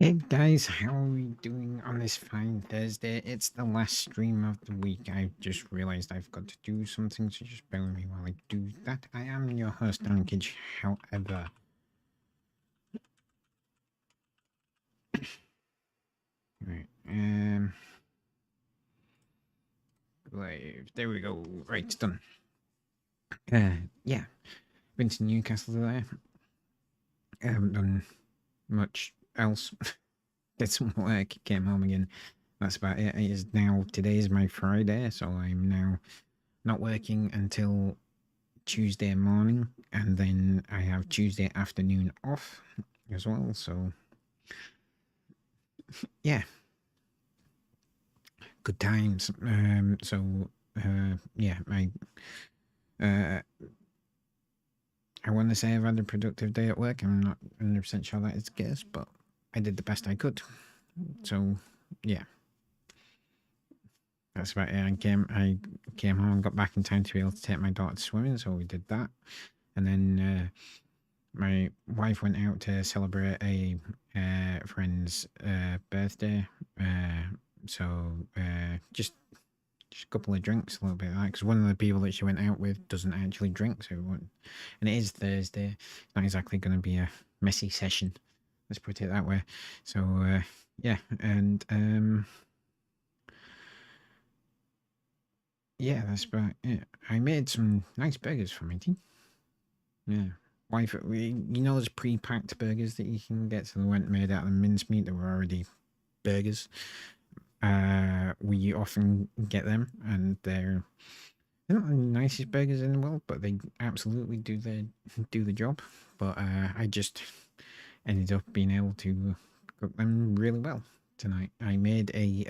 Hey guys, how are we doing on this fine Thursday? It's the last stream of the week. I just realized I've got to do something, so just bear with me while I do that. I am your host, Danarkage. However, right, live. There we go. Right, it's done. Yeah, been to Newcastle today. I haven't done much else. Did some work, came home again. That's about it. It is now, today is my Friday, so I'm now not working until Tuesday morning, and then I have Tuesday afternoon off as well. So yeah, good times. Yeah, uh, I want to say I've had a productive day at work. I'm not 100% sure that is the case, but I did the best I could. So yeah, that's about it. I came home, got back in time to be able to take my daughter swimming, so we did that, and then my wife went out to celebrate a friend's birthday. So just a couple of drinks, a little bit of that, because one of the people that she went out with doesn't actually drink. So and it is Thursday. It's not exactly going to be a messy session. Let's put it that way. So yeah, and yeah, that's about it. I made some nice burgers for my team. Yeah. Wife, you know those pre-packed burgers that you can get, so they weren't made out of mincemeat, they were already burgers. We often get them, and they're not the nicest burgers in the world, but they absolutely do the job. But I just ended up being able to cook them really well tonight. I made a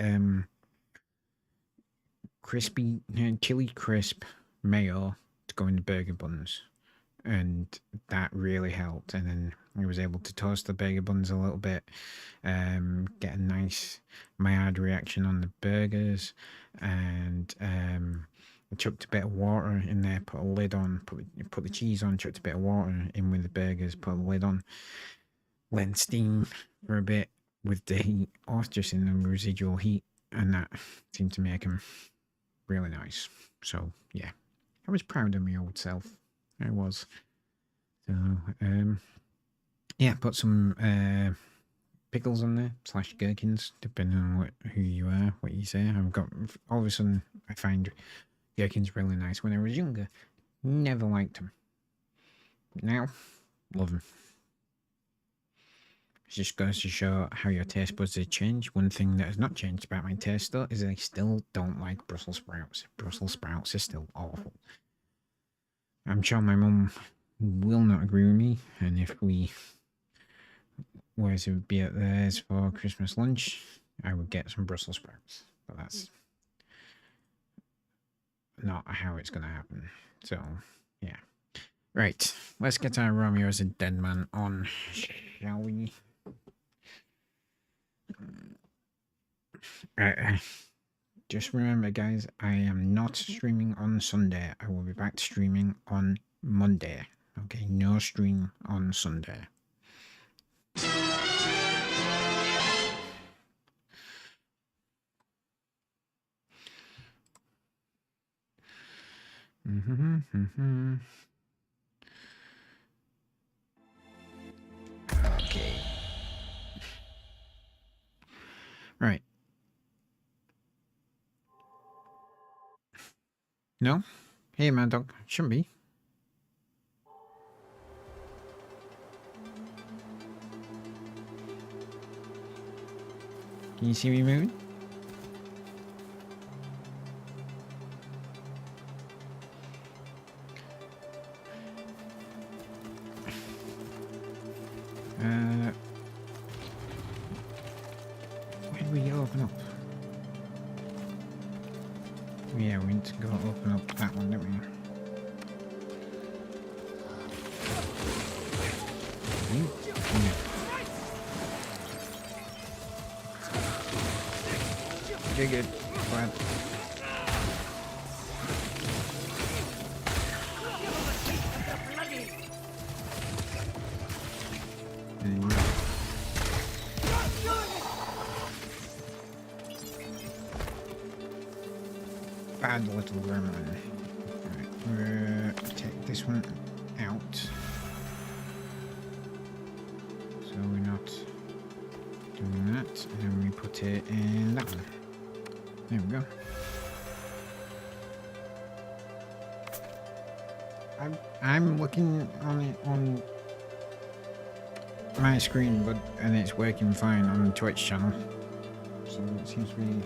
crispy chili crisp mayo to go in the burger buns, and that really helped. And then I was able to toast the burger buns a little bit, get a nice mild reaction on the burgers, and I chucked a bit of water in there, put a lid on, put the cheese on, chucked a bit of water in with the burgers, put a lid on, let it steam for a bit with the heat off, just in the residual heat, and that seemed to make them really nice. So yeah, I was proud of my old self. I was. So yeah, put some pickles on there / gherkins, depending on who you are, what you say. I've got all of a sudden I find gherkins really nice. When I was younger, never liked them. Now, love them. It just goes to show how your taste buds have changed. One thing that has not changed about my taste though is I still don't like Brussels sprouts. Brussels sprouts are still awful. I'm sure my mum will not agree with me, and if we were to be at theirs for Christmas lunch, I would get some Brussels sprouts. But that's not how it's going to happen. So, yeah. Right, let's get our Romeo Is A DeadMan on, shall we? Just remember, guys, I am not streaming on Sunday. I will be back streaming on Monday. Okay, no stream on Sunday. Okay. Right. No? Hey, Mad Dog. Shouldn't be. Can you see me moving? Where do we open up? Yeah, we need to go open up that one, don't we? You're good. Go ahead. bad little gremlin. Right, we'll take this one out. So we're not doing that. And then we put it in that one. There we go. I'm looking on it on my screen, and it's working fine on the Twitch channel. So it seems to be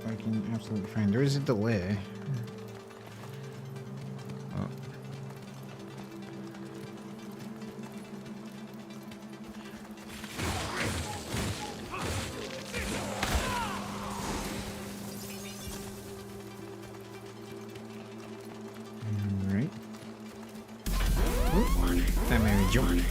working absolutely fine. There is a delay. Oh. Alright. That made me jump.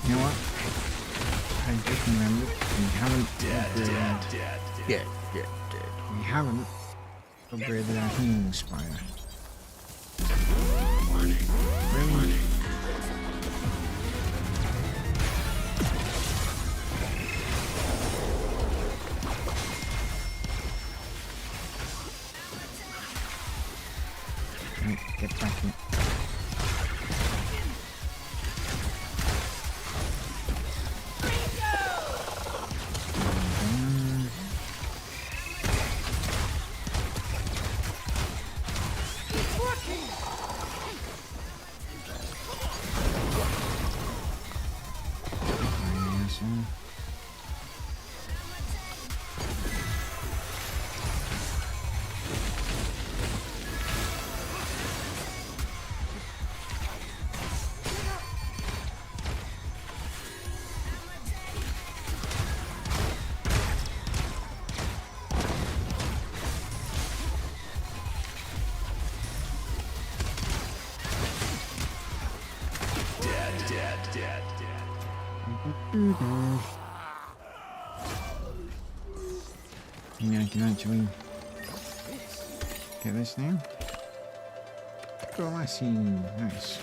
You know what? I just remembered we haven't dead. We haven't upgraded our healing spire. Really? Right, get back in. Yeah, I can actually get this now. Glassy, nice.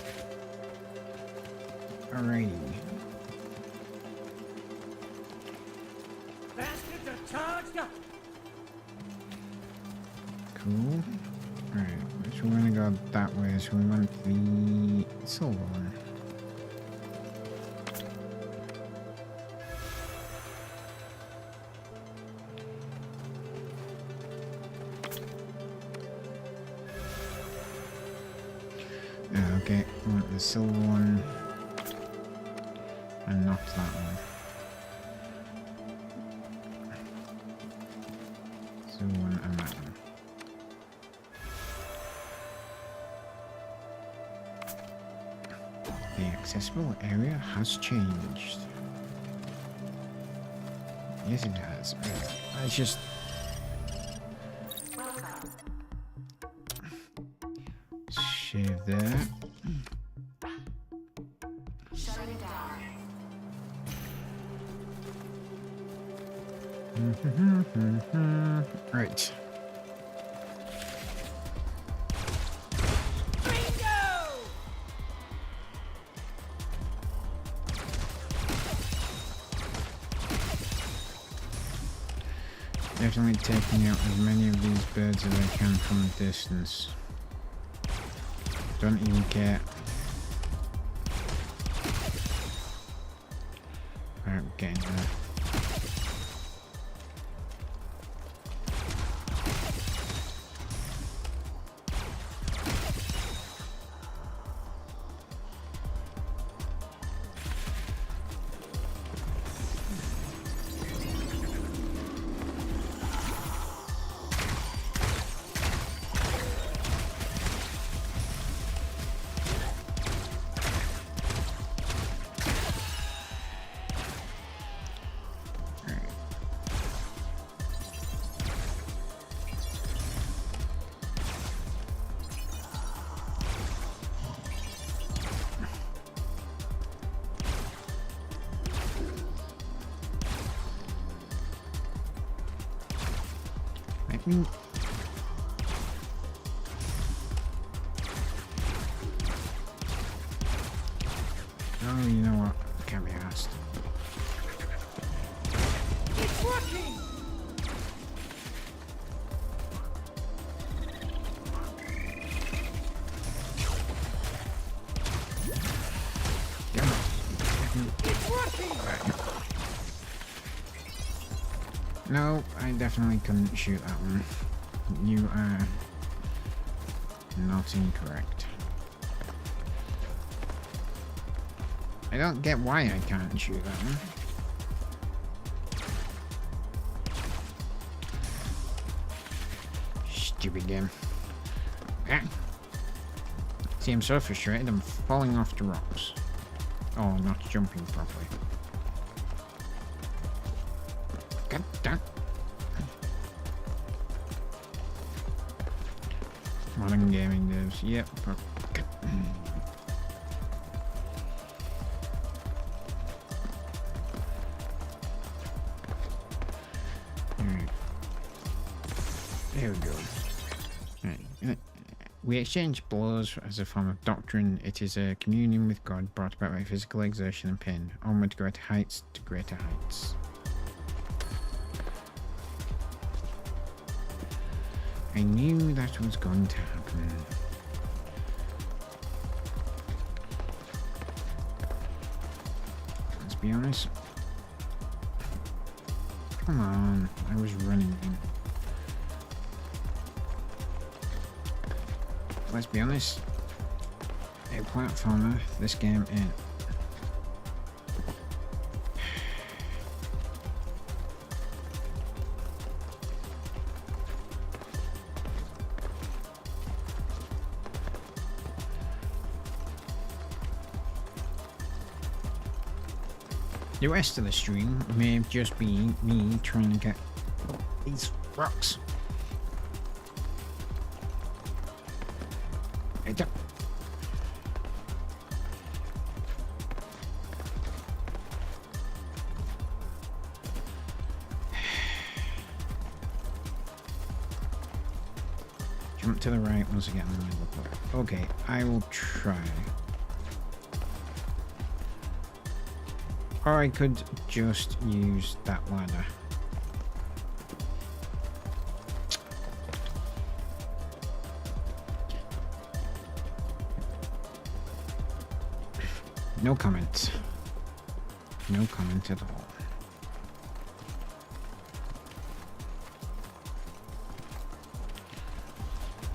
Alrighty. Bastards are charged up. Cool. Alright, so we're gonna go that way, so we want the silver one. Okay, we want the silver one and not that one. Silver one and that one. The accessible area has changed. Yes, it has. Let's just shave there. Right. Definitely taking out as many of these birds as I can from a distance. Don't even care. Alright, getting there. mean... Oh, you know what? Can't be asked. It's working! It's working! No, I definitely couldn't shoot that one. You are not incorrect. I don't get why I can't shoot that one. Stupid game. Ah. See, I'm so frustrated, I'm falling off the rocks. Oh, not jumping properly. God damn. Modern gaming devs, yep. Alright. There we go. Alright. We exchange blows as a form of doctrine. It is a communion with God brought about by physical exertion and pain. Onward to greater heights, to greater heights. I knew that was going to happen. Let's be honest. Come on, I was running. Let's be honest. A platformer, this game ain't. The rest of the stream may just be me trying to get these rocks. Jump to the right once again in the middle of the... Okay, I will try. Or I could just use that ladder. No comment. No comment at all.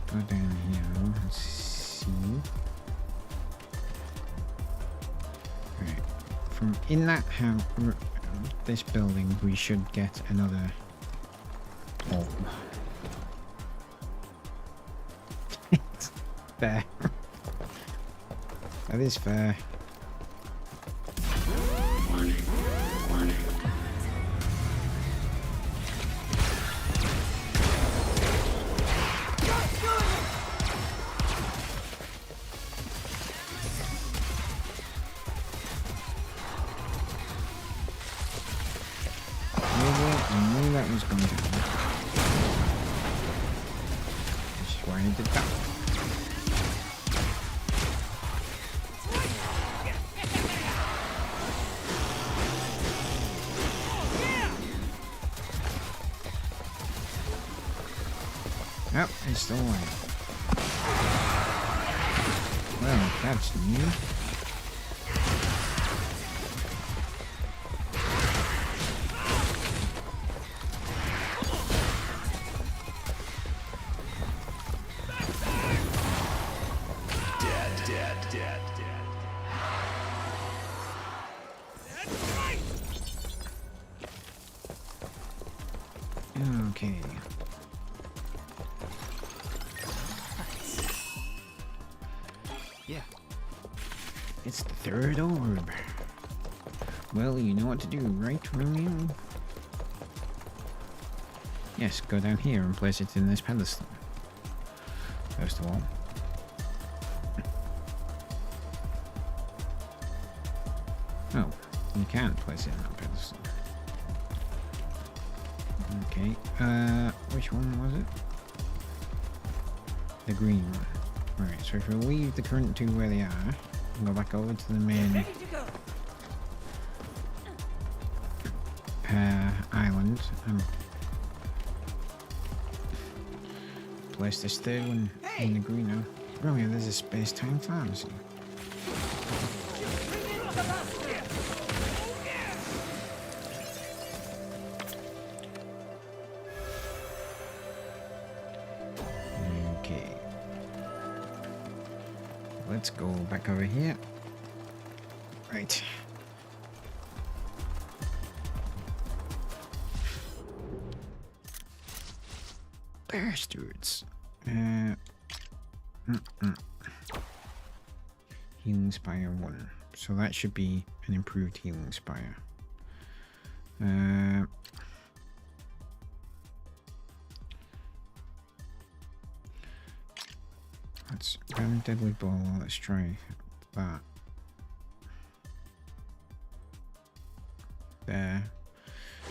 Go down here and see. Right. From in that house, this building, we should get another orb. It's fair. That is fair. Yep, it's still alive. Well, that's new. Dead. Okay. Yeah. It's the third orb. Well, you know what to do, right, Romeo? Yes, go down here and place it in this pedestal. First of all. Oh, you can't place it in that pedestal. Okay, which one was it? The green one. Right, so if we leave the current two where they are, and go back over to the main Ready to go. island, and place this third one in the green now. Romeo, there's a space-time pharmacy. Bring in the bastard. Okay. Let's go back over here. Right. Bastards. Healing Spire 1. So that should be an improved Healing Spire. Let's grab Deadly Ball. Let's try that. There.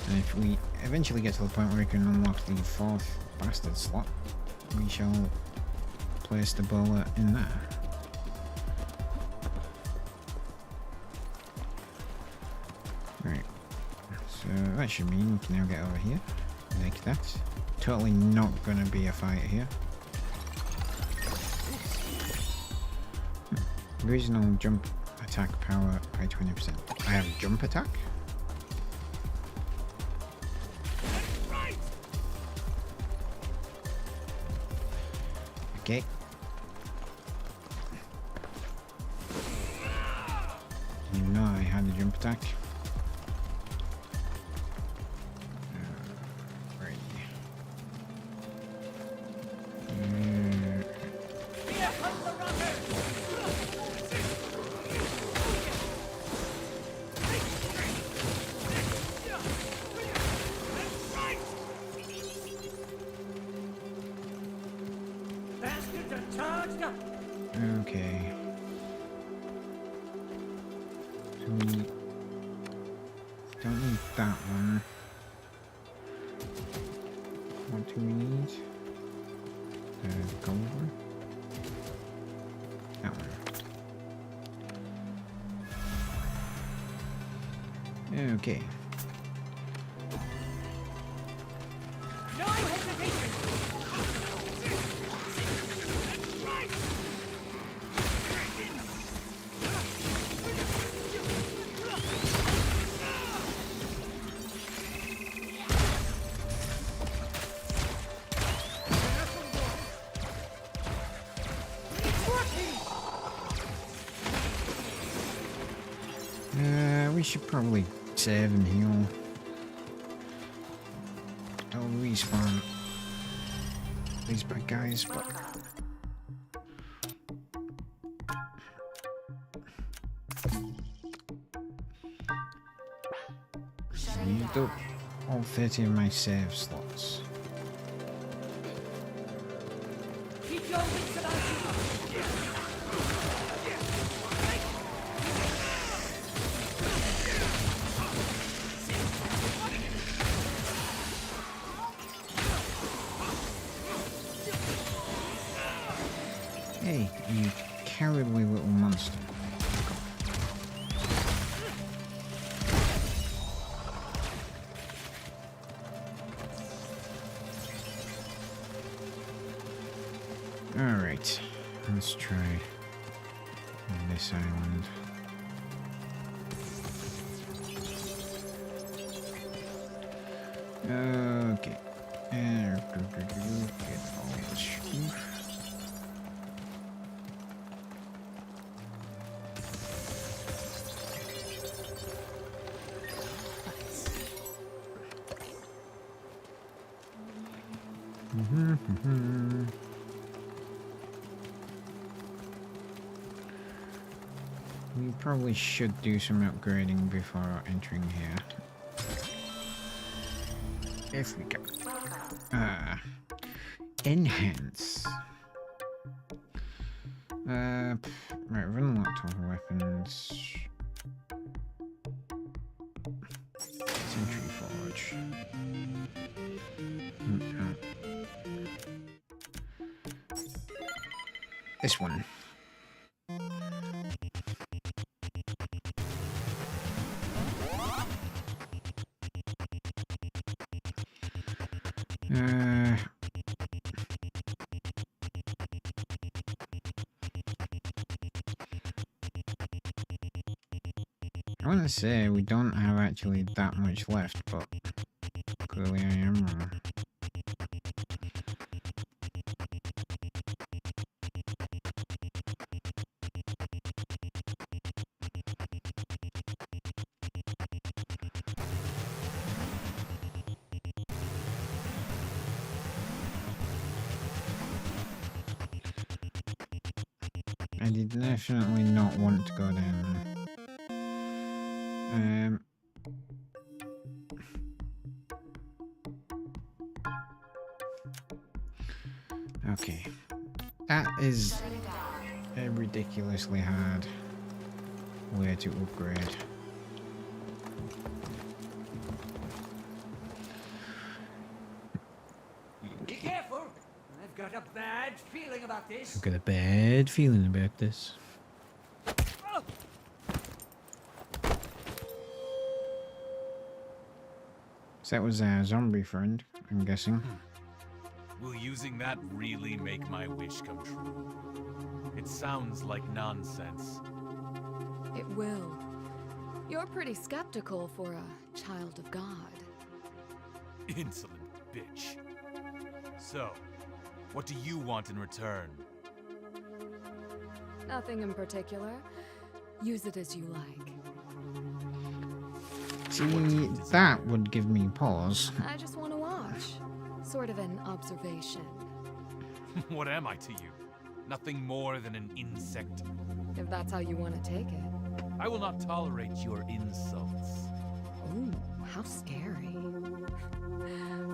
And if we eventually get to the point where we can unlock the 4th bastard slot, we shall place the bullet in there. Right. So that should mean we can now get over here. Like that. Totally not gonna be a fight here. Original jump attack power by 20%. I have jump attack? Okay. You know I had a jump attack. Right. Here comes the rocket. Bastards are charged up. Okay. So we don't need that one. What do we need? The gold one? That one. Okay. No hesitation. We should probably save and heal. I'll respawn these bad guys, but I used up all 30 of my save slots. Keep your wits about you. Hey, you cowardly little monster. Alright, let's try this island. Okay. Get all this stuff. We probably should do some upgrading before entering here. If we can. Enhance. Right, run laptop weapons. Sentry Forge. this one. I want to say we don't have actually that much left, but clearly I am wrong. I did definitely not want to go down there. Okay. That is a ridiculously hard way to upgrade. Be careful. I've got a bad feeling about this. I've got a bad feeling about this. Oh. So that was our zombie friend, I'm guessing. Will using that really make my wish come true? It sounds like nonsense. It will. You're pretty skeptical for a child of God. Insolent bitch. So, what do you want in return? Nothing in particular. Use it as you like. See, that would give me pause. I just want to watch. Sort of an observation. What am I to you? Nothing more than an insect. If that's how you want to take it. I will not tolerate your insults. Ooh, how scary.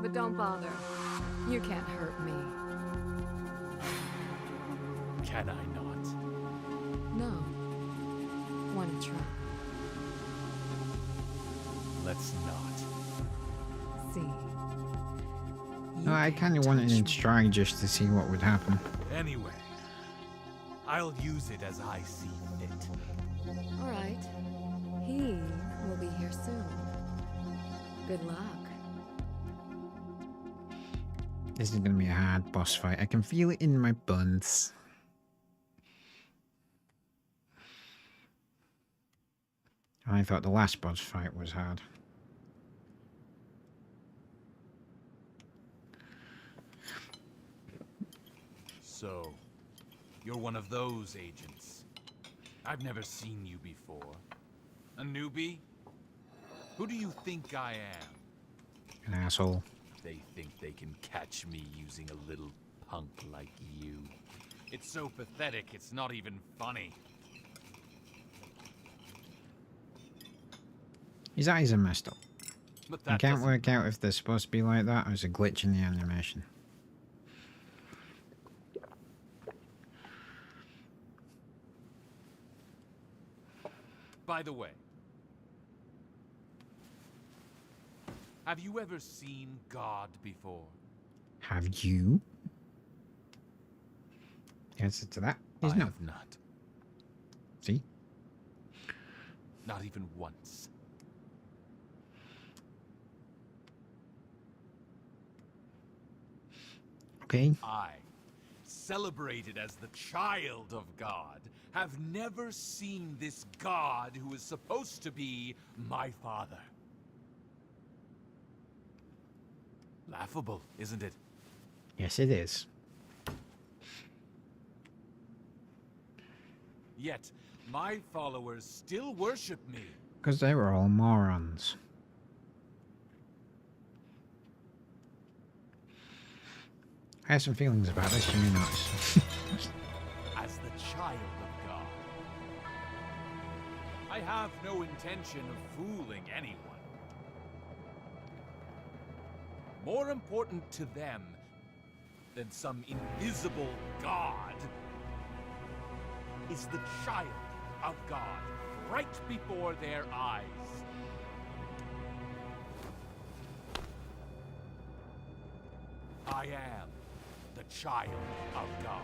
But don't bother. You can't hurt me. Can I not? No. Want to try? Let's not. See. No, I kind of wanted to try just to see what would happen. Anyway, I'll use it as I see fit. All right. He will be here soon. Good luck. This is going to be a hard boss fight. I can feel it in my bones. I thought the last boss fight was hard. So, you're one of those agents. I've never seen you before. A newbie? Who do you think I am? An asshole. They think they can catch me using a little punk like you. It's so pathetic, it's not even funny. His eyes are messed up. But I that can't doesn't- work out if they're supposed to be like that or it's a glitch in the animation. By the way, have you ever seen God before? Have you? The answer to that is I no. have not. See? Not even once. Okay. I, celebrated as the child of God, have never seen this God who is supposed to be my father. Laughable, isn't it? Yes, it is. Yet, my followers still worship me. Because they were all morons. I have some feelings about this, you may notice. As the child of God. I have no intention of fooling anyone. More important to them than some invisible God is the child of God right before their eyes. I am the child of God.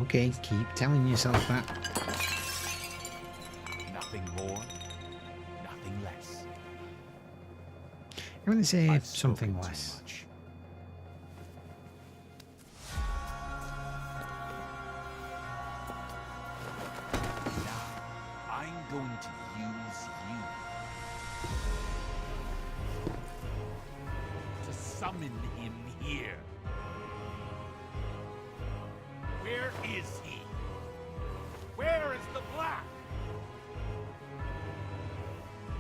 Okay, keep telling yourself that. Nothing more, nothing less. I want to say I've something spoken too less. much. Now, I'm going to use you to summon him here. Where is he? Where is the black?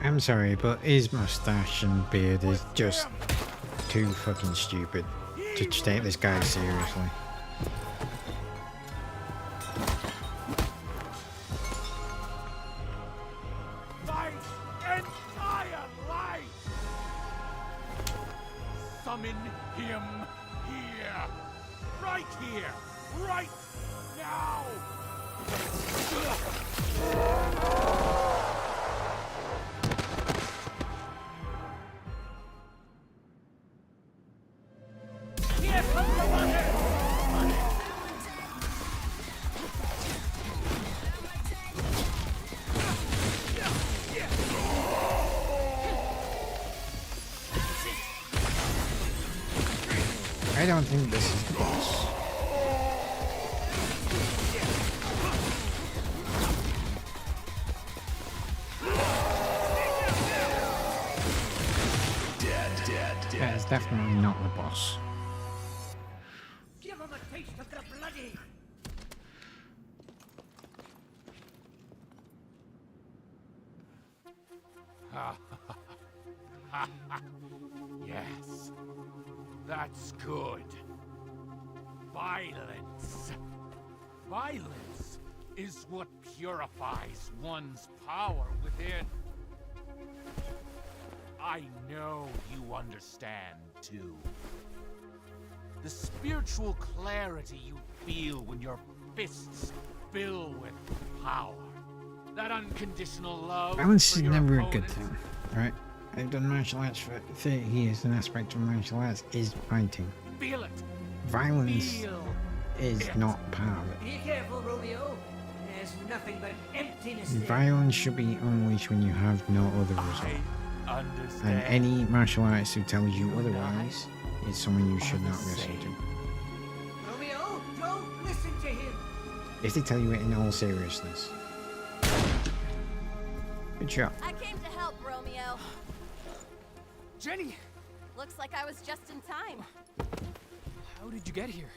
I'm sorry, but his mustache and beard is just too fucking stupid to take this guy seriously. My entire life! Summon him here! Right here! Right now! Here comes the wonder! I don't think this is the boss. That is definitely not the boss. Give him a taste of the bloody! Yes, that's good. Violence. Violence is what purifies one's power within. I know you understand, too. The spiritual clarity you feel when your fists fill with power. That unconditional love. Violence for is your never a opponent. good thing, right? I've done martial arts for 30 years. An aspect of martial arts is fighting. Feel it. Violence Feel is it. not part of it. Be careful, Romeo. There's nothing but emptiness there. Violence should be unleashed when you have no other result. I And understand. any martial artist who tells you You and I otherwise is someone you should are the not listen same. to. Romeo, don't listen to him. If they tell you it in all seriousness. Good shot. I came to help, Romeo. Jenny, Looks like I was just in time. how did you get here?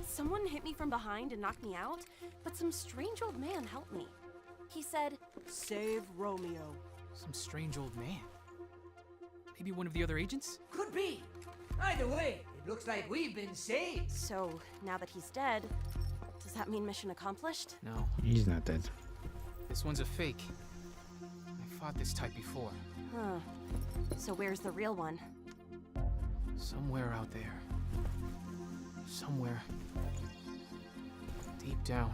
Someone hit me from behind and knocked me out, but some strange old man helped me. He said, Save Romeo. Some strange old man. Maybe one of the other agents? Could be. Either way, it looks like we've been saved. so now that he's dead, does that mean mission accomplished? No, He's not dead. this one's a fake. I fought this type before. Huh. So where's the real one? Somewhere out there. Somewhere. Deep down.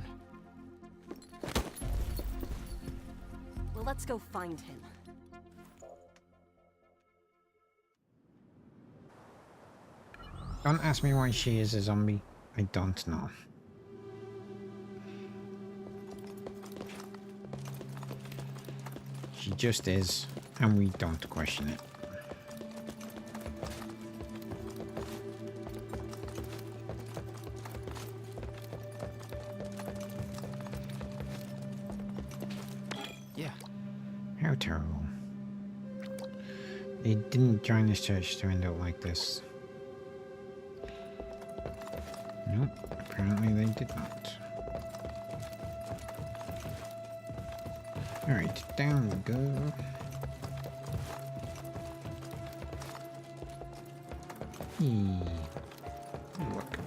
Well, let's go find him. Don't ask me why she is a zombie. I don't know. She just is, and we don't question it. Yeah. How terrible. They didn't join this church to end up like this. Nope, apparently they did not. Alright, down we go. Welcome.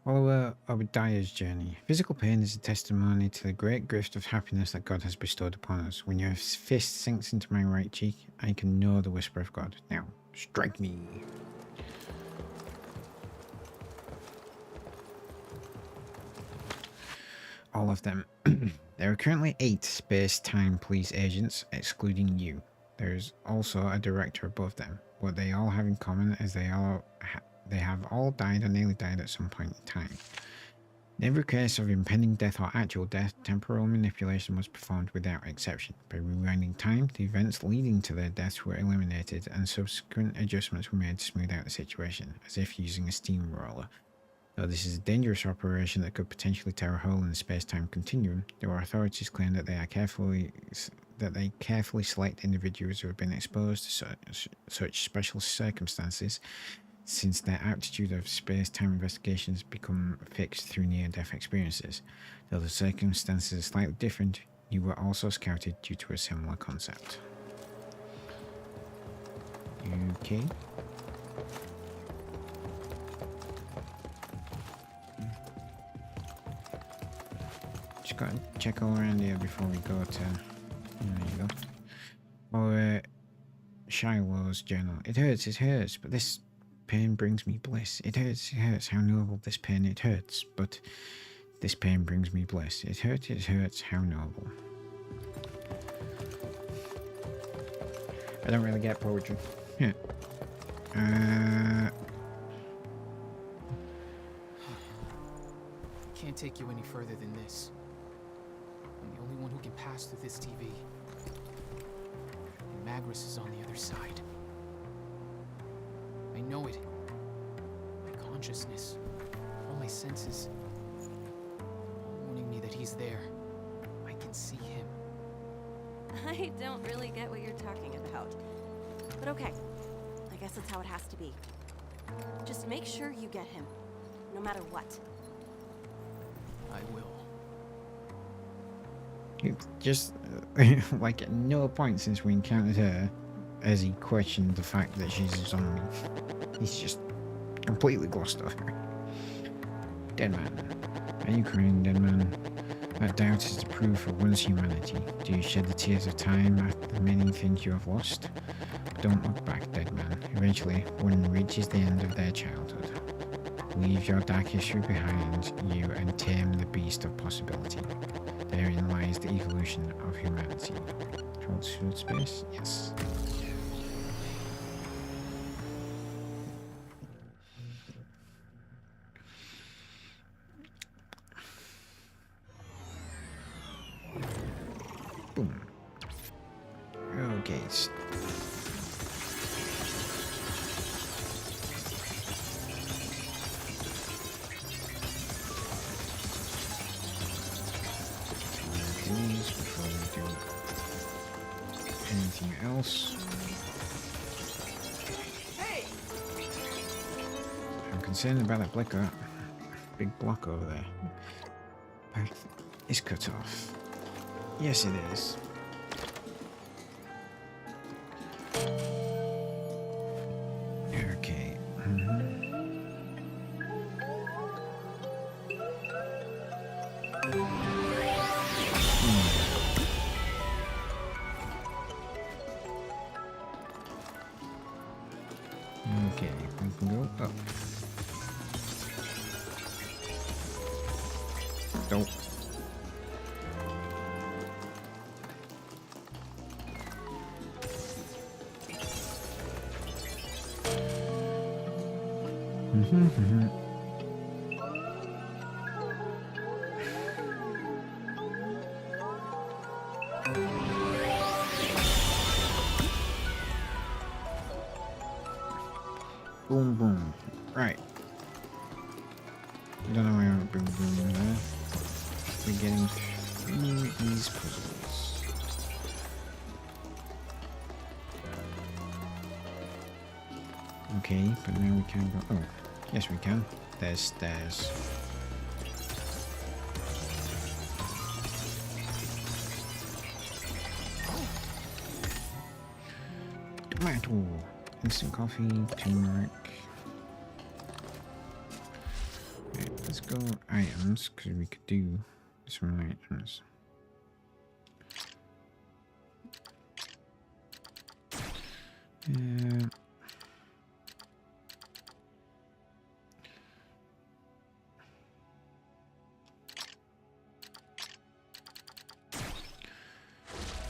Follow Obadiah's journey. Physical pain is a testimony to the great gift of happiness that God has bestowed upon us. When your fist sinks into my right cheek, I can know the whisper of God. Now, strike me. All of them. There are currently 8 space-time police agents, excluding you. There's also a director above them. What they all have in common is they have all died or nearly died at some point in time. In every case of impending death or actual death, temporal manipulation was performed without exception. By rewinding time, the events leading to their deaths were eliminated and subsequent adjustments were made to smooth out the situation, as if using a steamroller. Though this is a dangerous operation that could potentially tear a hole in the space-time continuum, there are authorities claim that they carefully select individuals who have been exposed to such special circumstances, since their aptitude of space-time investigations become fixed through near-death experiences. Though the circumstances are slightly different, you were also scouted due to a similar concept. Okay. Just gotta check all around here before we go to... There you go. Or, Shiloh's journal. It hurts, but this pain brings me bliss. It hurts, how noble this pain, it hurts, but this pain brings me bliss. It hurts, how noble. I don't really get poetry. Yeah. Can't take you any further than this. I'm the only one who can pass through this TV. And Magnus is on the other side. I know it. My consciousness, all my senses, warning me that he's there. I can see him. I don't really get what you're talking about. But okay, I guess that's how it has to be. Just make sure you get him, no matter what. I will. Just, like, at no point since we encountered her has he questioned the fact that she's a zombie. He's just completely glossed over. Deadman. Are you crying, Deadman? That doubt is the proof of one's humanity. Do you shed the tears of time after the many things you have lost? Don't look back, Deadman. Eventually, one reaches the end of their childhood. Leave your dark history behind you and tame the beast of possibility. Therein lies the evolution of humanity. Travel to space? Yes. Boom. Okay. These before we do anything else. I'm concerned about that blicker. Big block over there. Path is cut off. Yes, it is. Okay. Okay, we can go up. Don't. Boom, boom. Right. Don't know why I'm boom, boom there. We're getting through these puzzles. Okay, but now we can go. Oh, yes, we can. There's stairs. Tomato. Instant coffee, turmeric. Okay, let's go items, because we could do some items.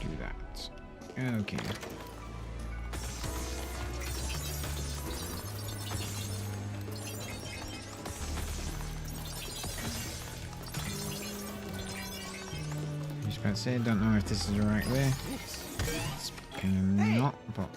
Do that. Okay. was about to say, don't know if this is the right way. It's kind of not, but...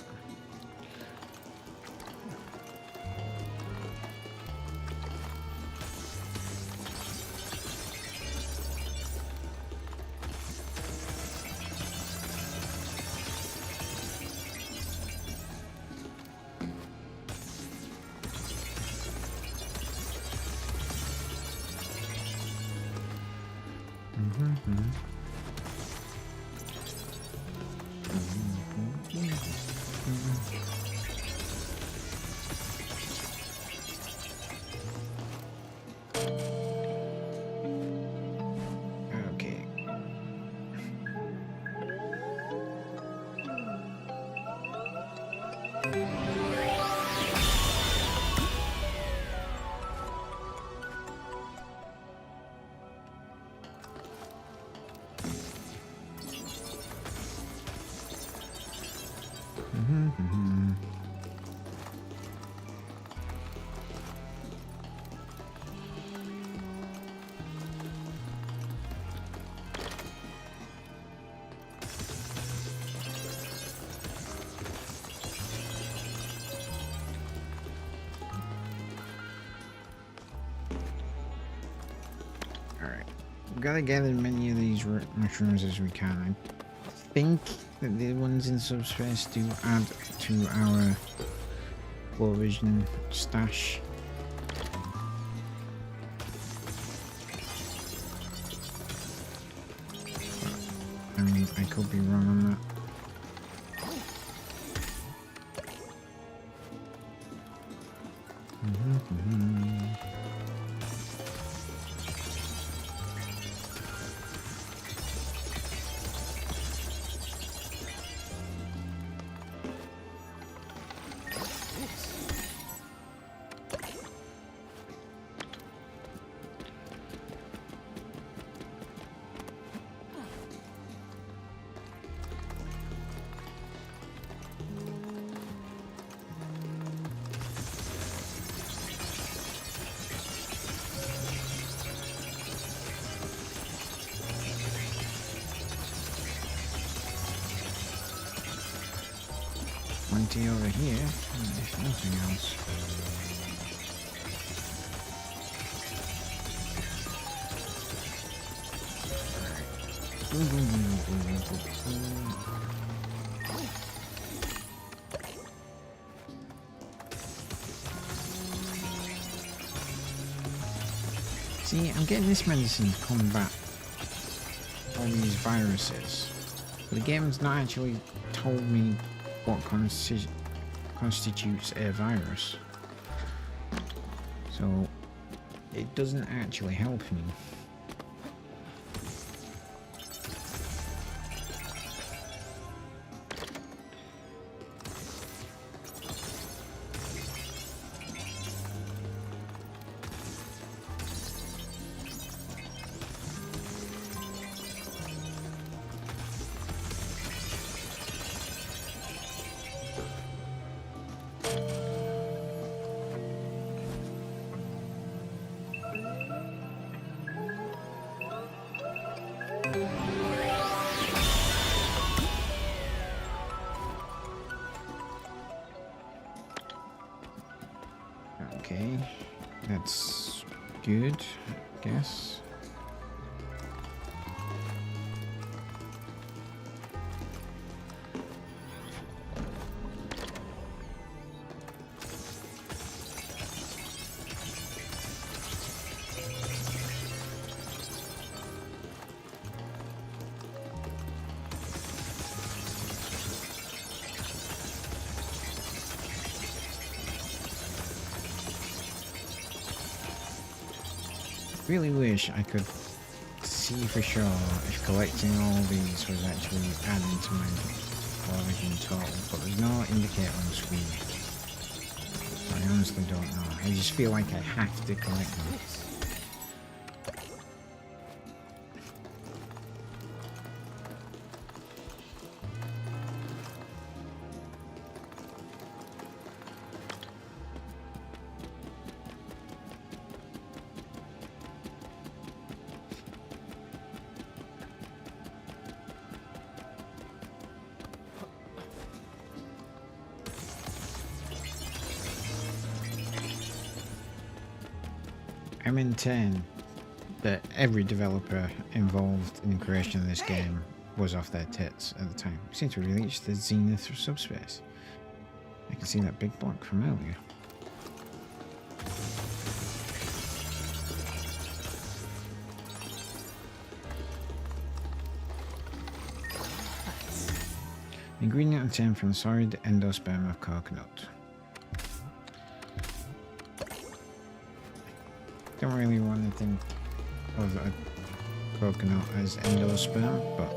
Okay. Alright. We've got to gather as many of these mushrooms as we can. I think that the ones in subspace do add to our low vision stash. But, I could be wrong on that. Plenty over here, if nothing else. See, I'm getting this medicine to combat all these viruses, but the game's not actually told me what constitutes a virus, so it doesn't actually help me. Okay, that's good, I guess. Really wish I could see for sure if collecting all these was actually adding to my television total, but there's no indicator on the screen. So I honestly don't know. I just feel like I have to collect them. I maintain that every developer involved in the creation of this game was off their tits at the time. We seem to have reached the zenith of subspace. I can see that big block from earlier. Ingredient obtained from the solid endosperm of coconut. Don't really want to think of a coconut as endosperm, but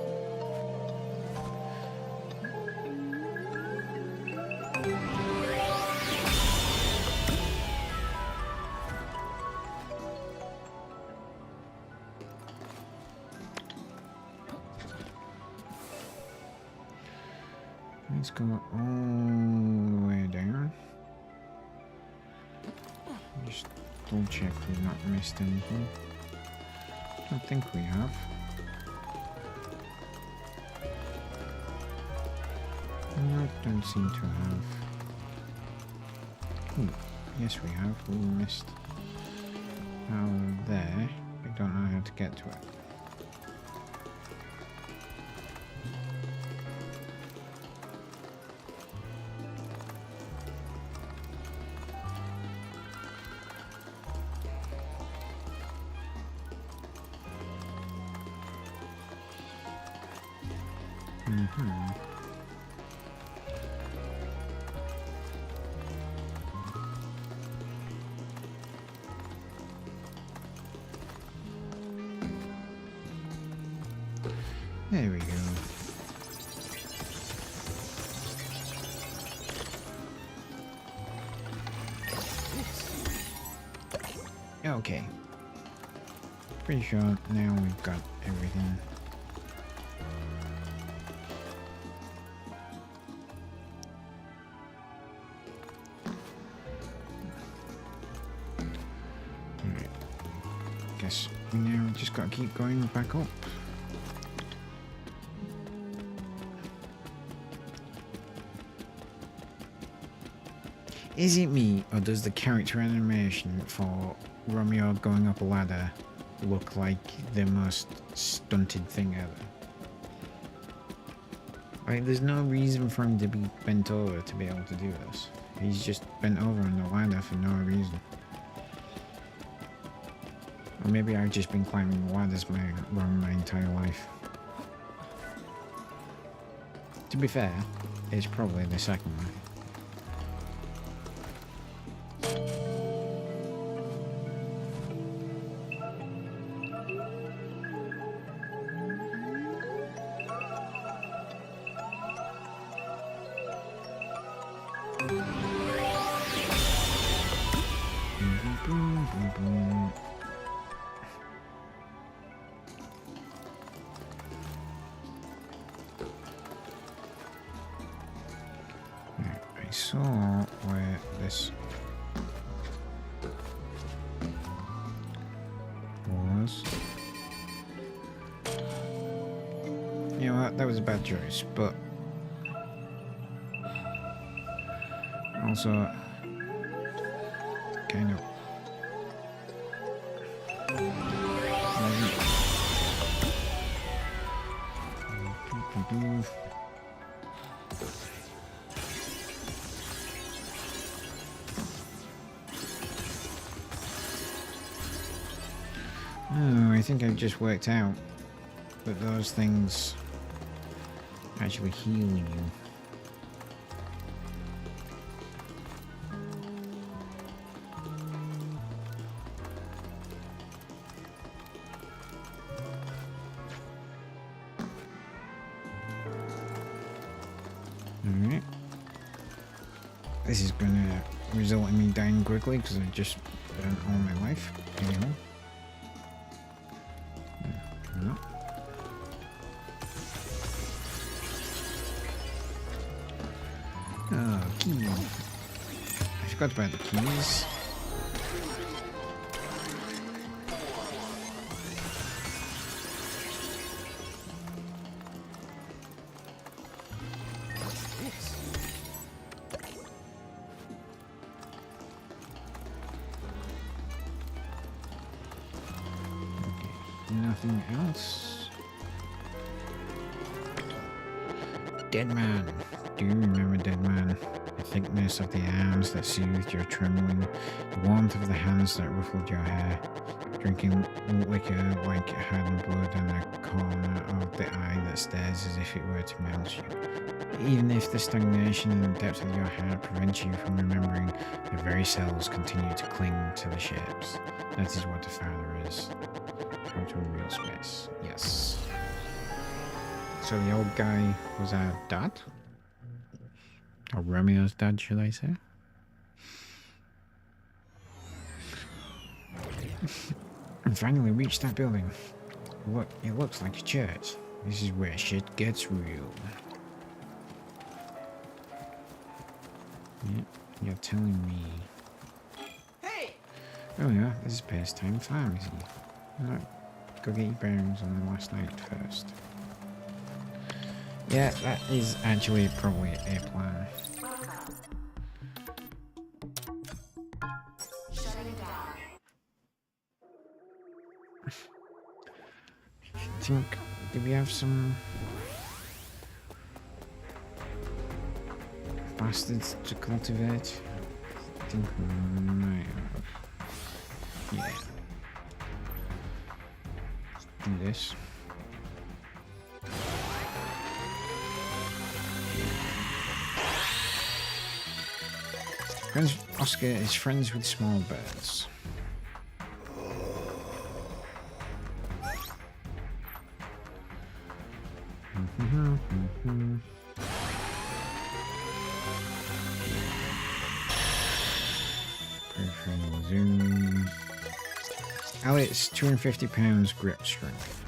let's go all the way down. Just double check we've not missed anything. Don't think we have. No, don't seem to have. Ooh, yes we have. We missed out there. We don't know how to get to it. There we go. Okay. Pretty sure now we've got everything. Alright. Guess we now just gotta keep going back up. Is it me, or does the character animation for Romeo going up a ladder look like the most stunted thing ever? Like, there's no reason for him to be bent over to be able to do this. He's just bent over on the ladder for no reason. Or maybe I've just been climbing ladders my entire life. To be fair, it's probably the second one. I saw where this was. You know what? That was a bad choice, but also kind of. Oh, I think I've just worked out that those things actually heal you. Alright. This is gonna result in me dying quickly because I've just spent all my life. Anyhow. No. Oh, key. I forgot about the keys. anything else? DeadMan. Do you remember DeadMan? The thickness of the arms that soothed your trembling, the warmth of the hands that ruffled your hair, drinking liquor like it had blood and a corner of the eye that stares as if it were to melt you. Even if the stagnation in the depths of your heart prevents you from remembering, your very cells continue to cling to the shapes. That is what a father is. How to a real space. Yes. So the old guy was our dad? Or Romeo's dad, should I say? And finally reached that building. Look, it looks like a church. This is where shit gets real. Yeah, you're telling me. Hey! Oh yeah, this is Pastime Pharmacy. Look, go get your bearings on the last night first. Yeah, that is actually probably a plan. I think, do we have some bastards to cultivate? I think we might have. Yeah. Let's do this. Oscar is friends with small birds. Peripheral zoom. Alex, 250 pounds grip strength.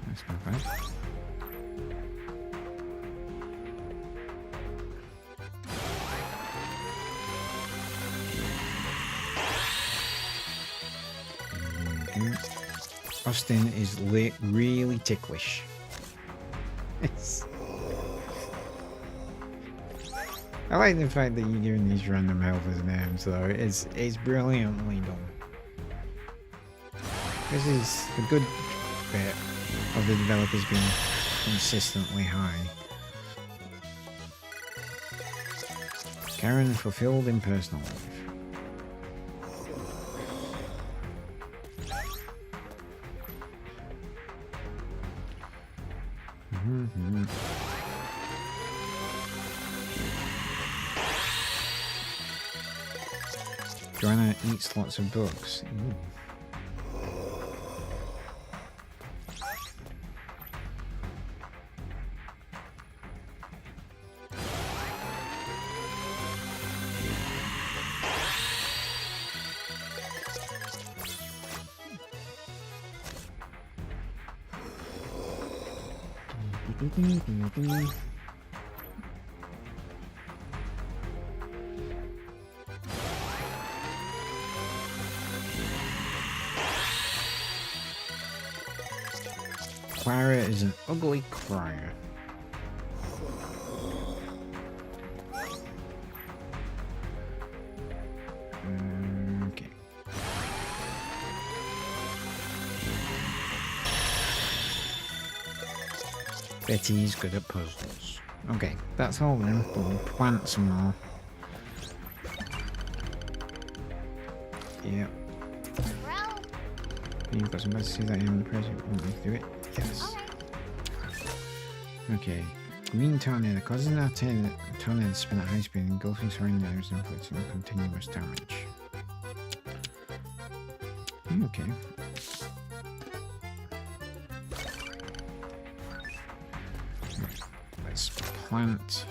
That's not bad. Austin is really ticklish. I like the fact that you're giving these random helpers names though. It's brilliantly done. This is the good bit of the developers being consistently high. Karen fulfilled in personal life. Joanna eats lots of bugs. Ooh. Clara is an ugly crier. Okay. Betty's good at puzzles. Okay, that's all then, but we'll plant some more. Yep. You've got some better to see that in the present. Want me to do it? Yes. Okay. Green tornado causes an tornado to spin at high speed, engulfing surrounding areas and inflicting continuous damage. Okay. Let's plant.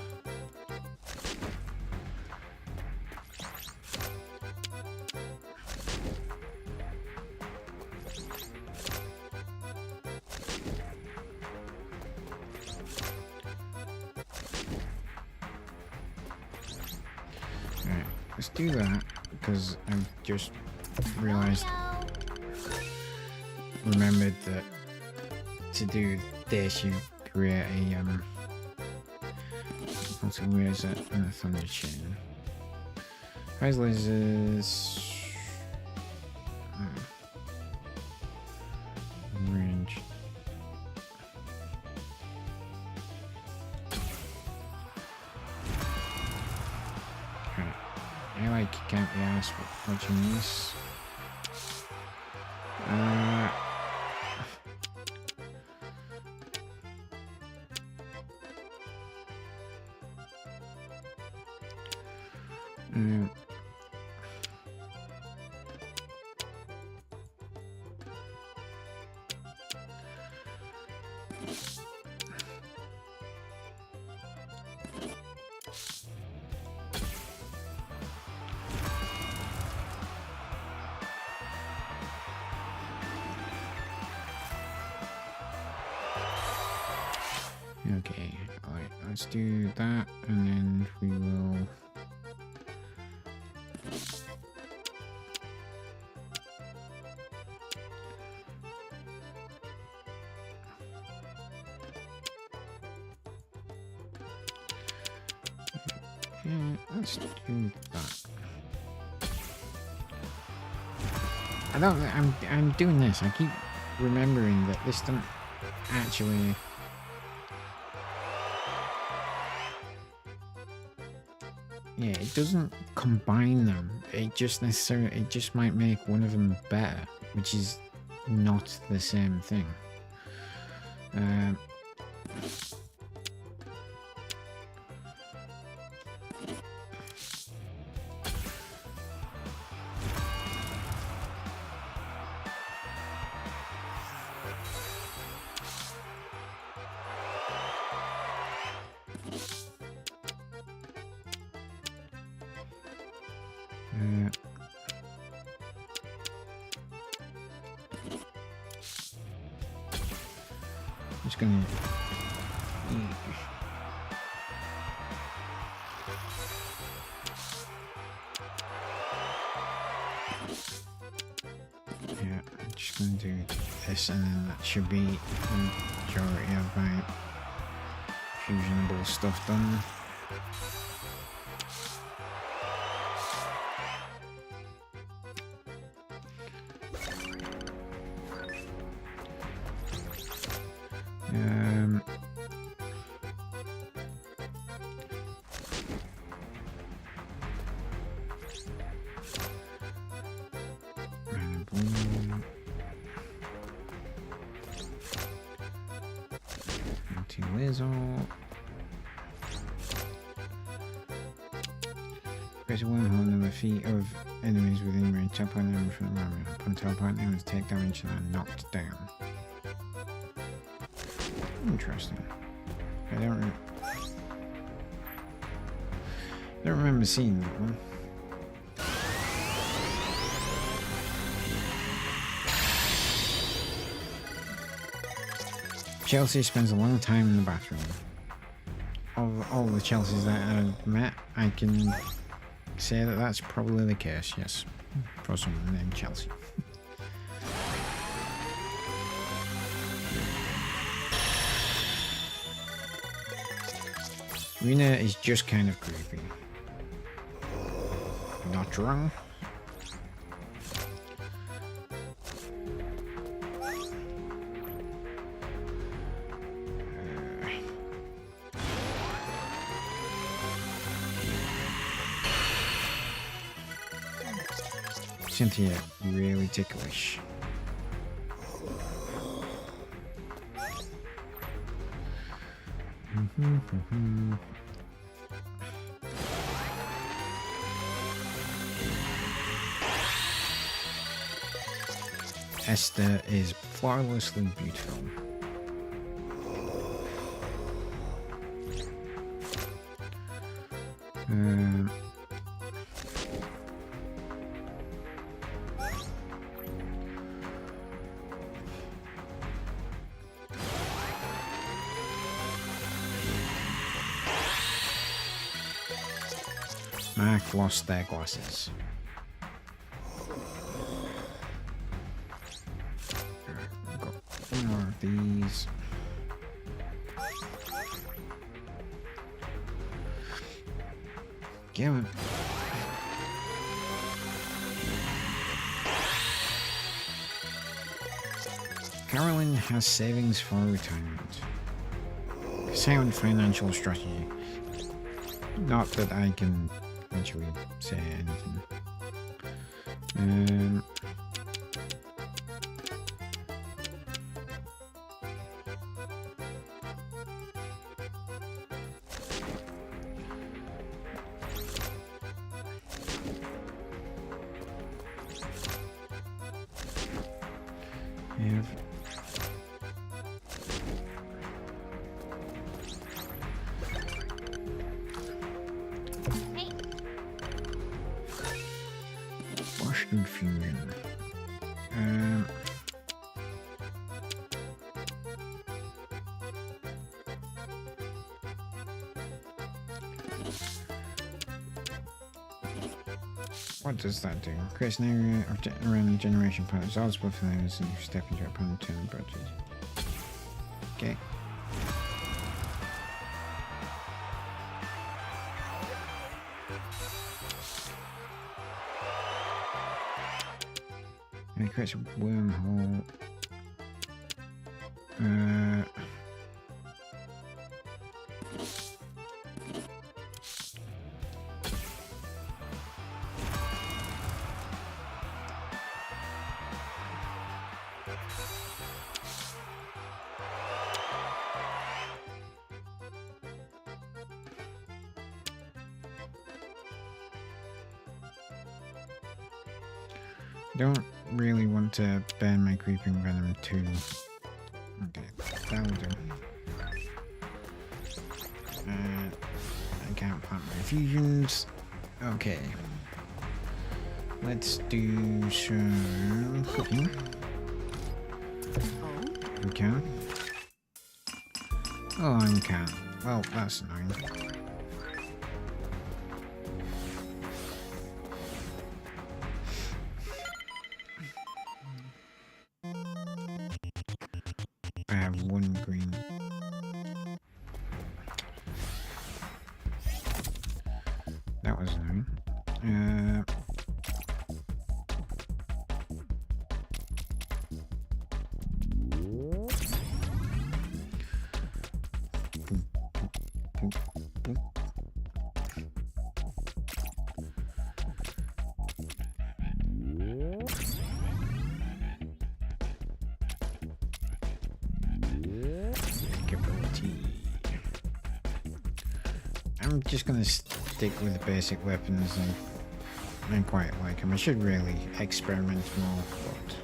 Let's do that, because I've just realised, remembered that to do this you create a, also where's it in the thunder chain? Prize lasers, probably kick out the ass for watching this. Okay, alright, let's do that, and then we will... Yeah, let's do that. I'm doing this, I keep remembering that this doesn't actually... Yeah, it doesn't combine them. It just might make one of them better, which is not the same thing. Just gonna... Yeah, I'm just gonna do this, and then that should be the majority of my fusionable stuff done. Press a wormhole under the feet of enemies within range. Tap on them from the moment. Upon teleporting them to take damage and are knocked down. Interesting. I don't remember seeing that one. Chelsea spends a long time in the bathroom. Of all the Chelseas that I've met, I can say that that's probably the case, yes. For someone named Chelsea. Rena is just kind of creepy. Not wrong. Cynthia, really ticklish. Esther is flawlessly beautiful. Mark lost their glasses. I've got one more of these. Get it. Carolyn has savings for retirement. Sound financial strategy. Not that I can actually say anything. Have Washington Fusion. What does that do? Creates an area of around generation part. It's also for those and you step into a opponent turn budget. Okay. And it creates a wormhole. Don't really want to burn my creeping venom too. Okay, that'll do. I can't plant my fusions. Okay. Let's do some cooking. We can. Oh, I can't. Well, that's annoying. I have one green. That was annoying. I'm just gonna stick with the basic weapons and I quite like them. I should really experiment more, but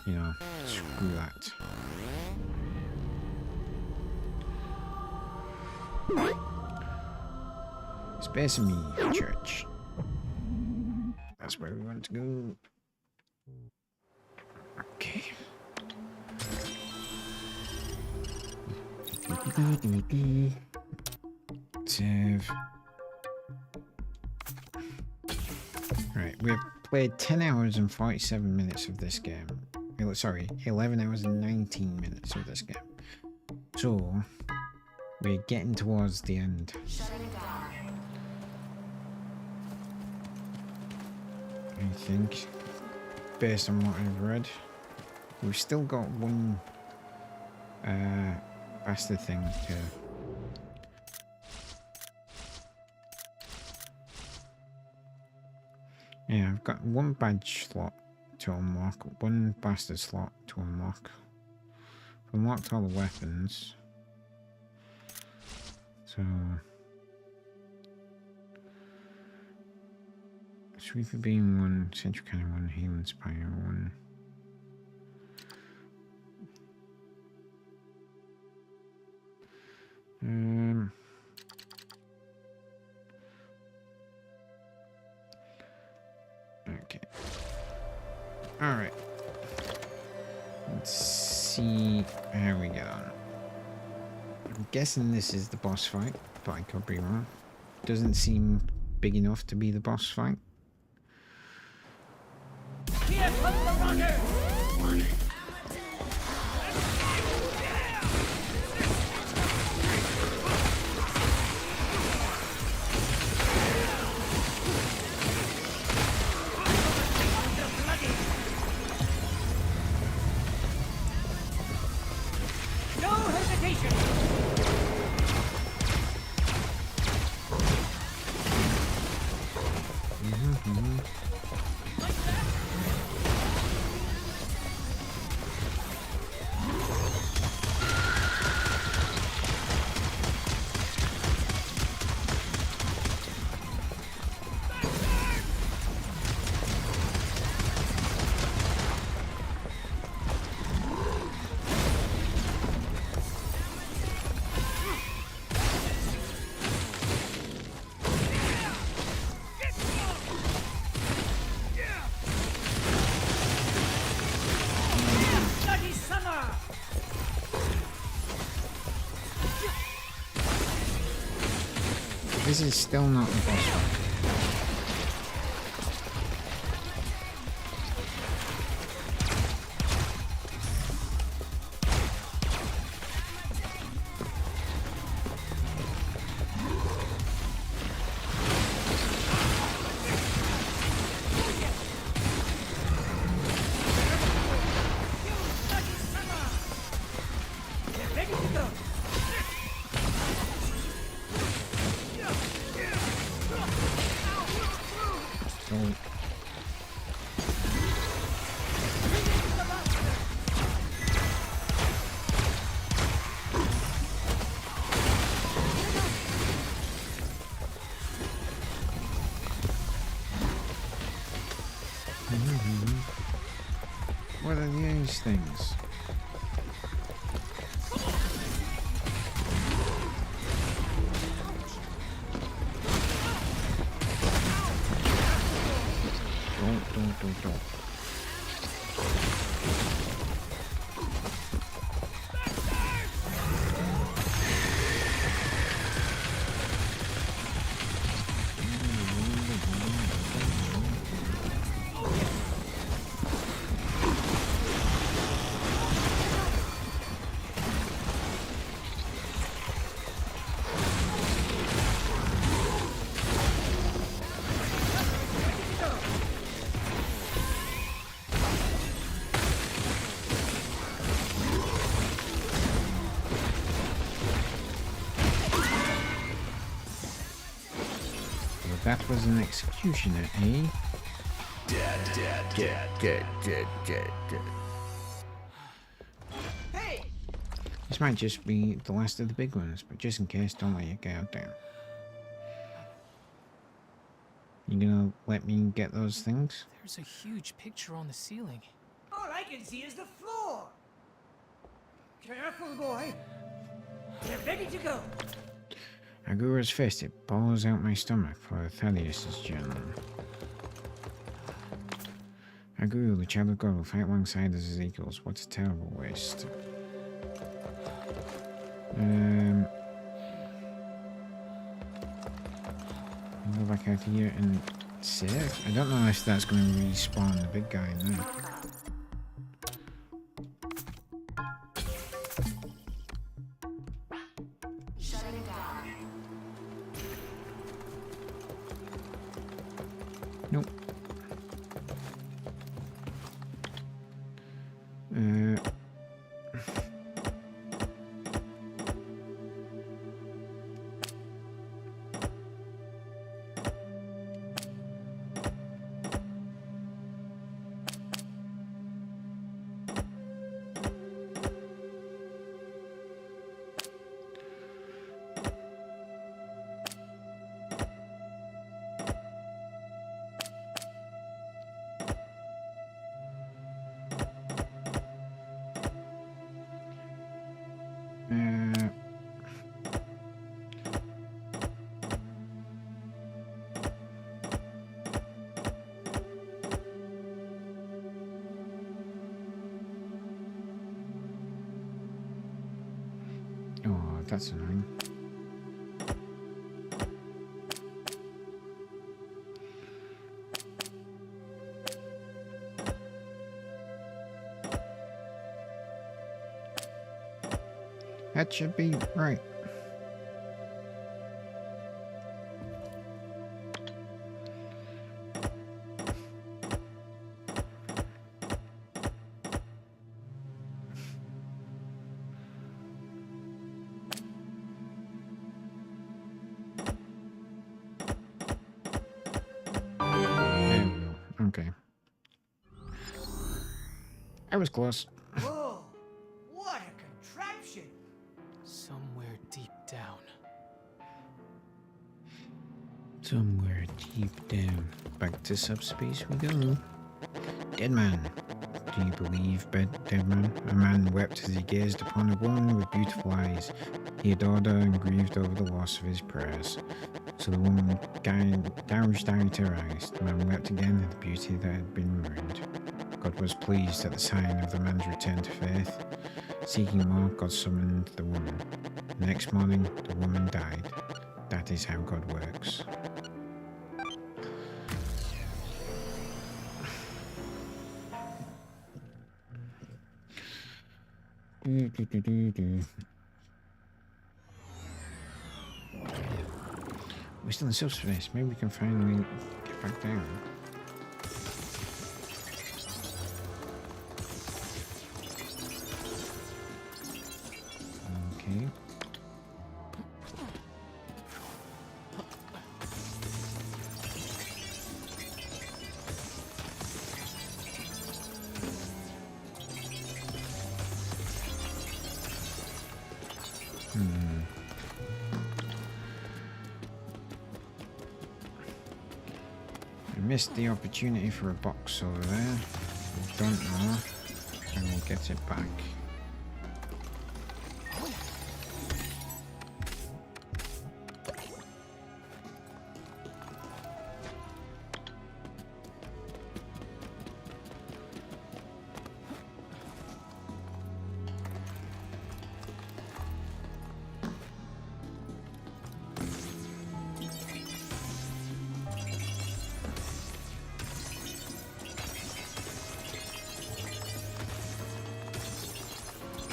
you know, screw that. Space Me Church. That's where we want to go. Okay. Save. Right, we've played 10 hours and 47 minutes of this game. Sorry, 11 hours and 19 minutes of this game. So, we're getting towards the end. I think, based on what I've read. We've still got one bastard thing to... Yeah, I've got one badge slot to unlock, one bastard slot to unlock. I've unlocked all the weapons. So... Sweeper Beam 1, Central Cannon 1, Healing Spire 1. Okay. Alright. Let's see how we get on. I'm guessing this is the boss fight, but I could be wrong. Doesn't seem big enough to be the boss fight. Here comes the runner! No hesitation! This is still not the boss fight. What are these things? Don't. That was an executioner, eh? Dead. Hey! This might just be the last of the big ones, but just in case, don't let your guard down. You gonna let me get those things? There's a huge picture on the ceiling. All I can see is the floor. Careful, boy. Get ready to go. Agura's fist, it balls out my stomach for Thaddeus's journal. Aguru, the child of God, will fight alongside us as equals. What a terrible waste. I'll go back out here and save. I don't know if that's going to respawn the big guy now. Nope. Oh, that's annoying. That should be right. There we go. Okay. I was close. Whoa! What a contraption! Somewhere deep down. Somewhere deep down. Back to subspace we go. Deadman. Do you believe, Deadman? A man wept as he gazed upon a woman with beautiful eyes. He adored her and grieved over the loss of his prayers. So the woman gouged out her eyes. The man wept again at the beauty that had been ruined. God was pleased at the sign of the man's return to faith. Seeking more, God summoned the woman. The next morning, the woman died. That is how God works. We're still in subspace. Maybe we can finally get back down. Okay. I missed the opportunity for a box over there. I don't know. And we'll get it back.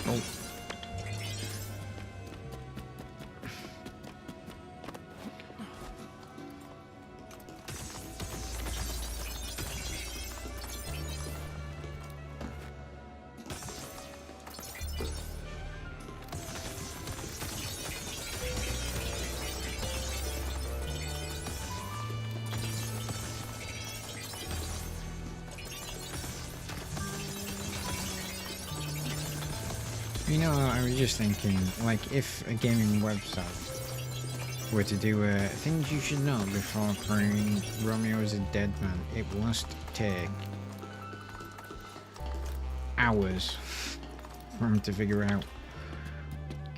Oh. You know, I was just thinking, like, if a gaming website were to do things you should know before playing Romeo Is A DeadMan, it must take hours for them to figure out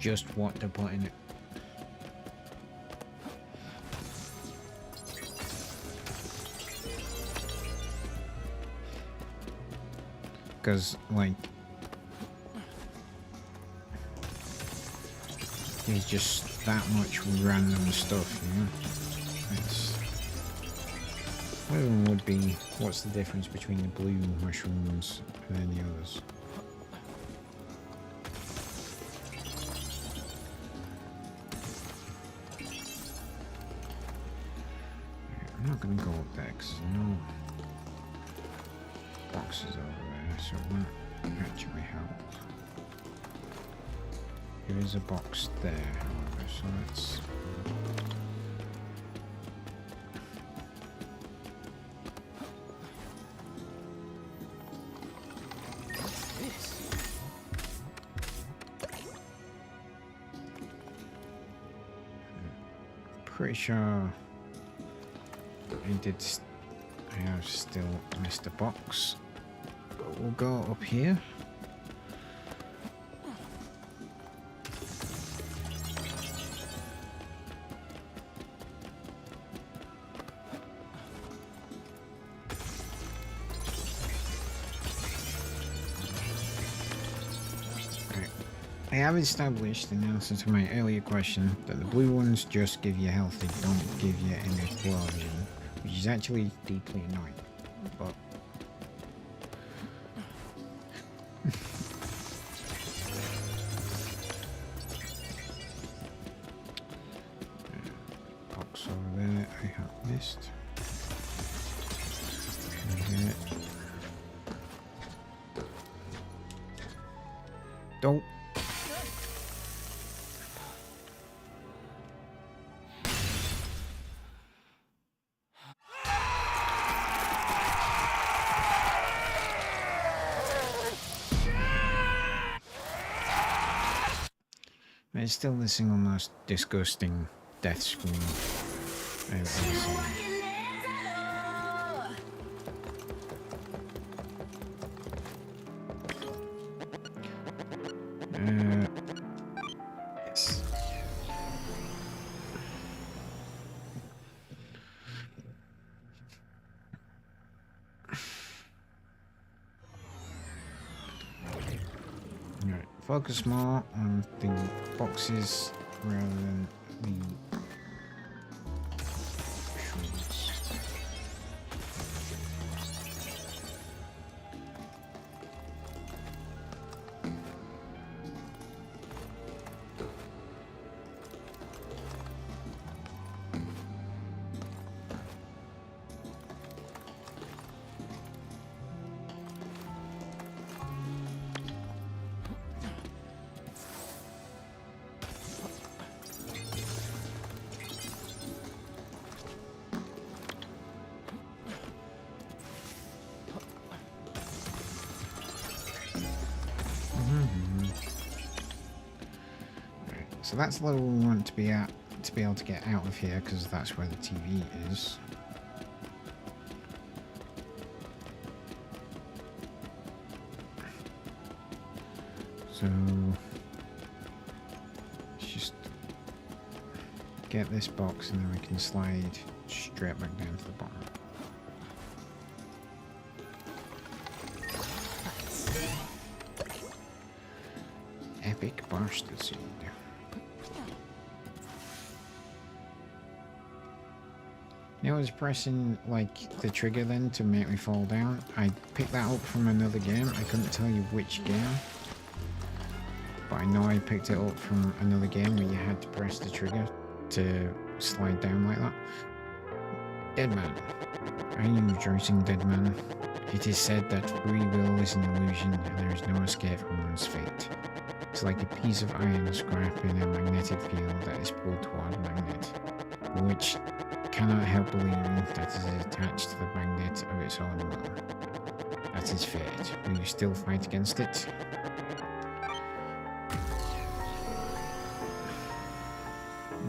just what to put in it. Because, like, there's just that much random stuff, you know? It's... one of them would be, what's the difference between the blue mushrooms and any others? I'm not gonna go up there because there's no boxes over there, so it won't actually help. There is a box there, however, so let's... What's this? Pretty sure I have still missed a box, but we'll go up here. I have established, in answer to my earlier question, that the blue ones just give you health, they don't give you any explosion, which is actually deeply annoying, but... box over there I have missed. Okay. Don't. It's still the single most disgusting death scream I've ever seen. Yes. Alright, focus more on the boxes rather than the So that's the level we want to be at to be able to get out of here, because that's where the TV is. So let's just get this box and then we can slide straight back down to the bottom. Epic bastard seed. Now I was pressing like the trigger then to make me fall down. I picked that up from another game. I couldn't tell you which game, but I know I picked it up from another game where you had to press the trigger to slide down like that. Deadman. Are you rejoicing, Deadman? It is said that free will is an illusion and there is no escape from one's fate. It's like a piece of iron scrap in a magnetic field that is pulled toward a magnet, which cannot help believing that it is attached to the magnet of its own will. That is fate. Will you still fight against it?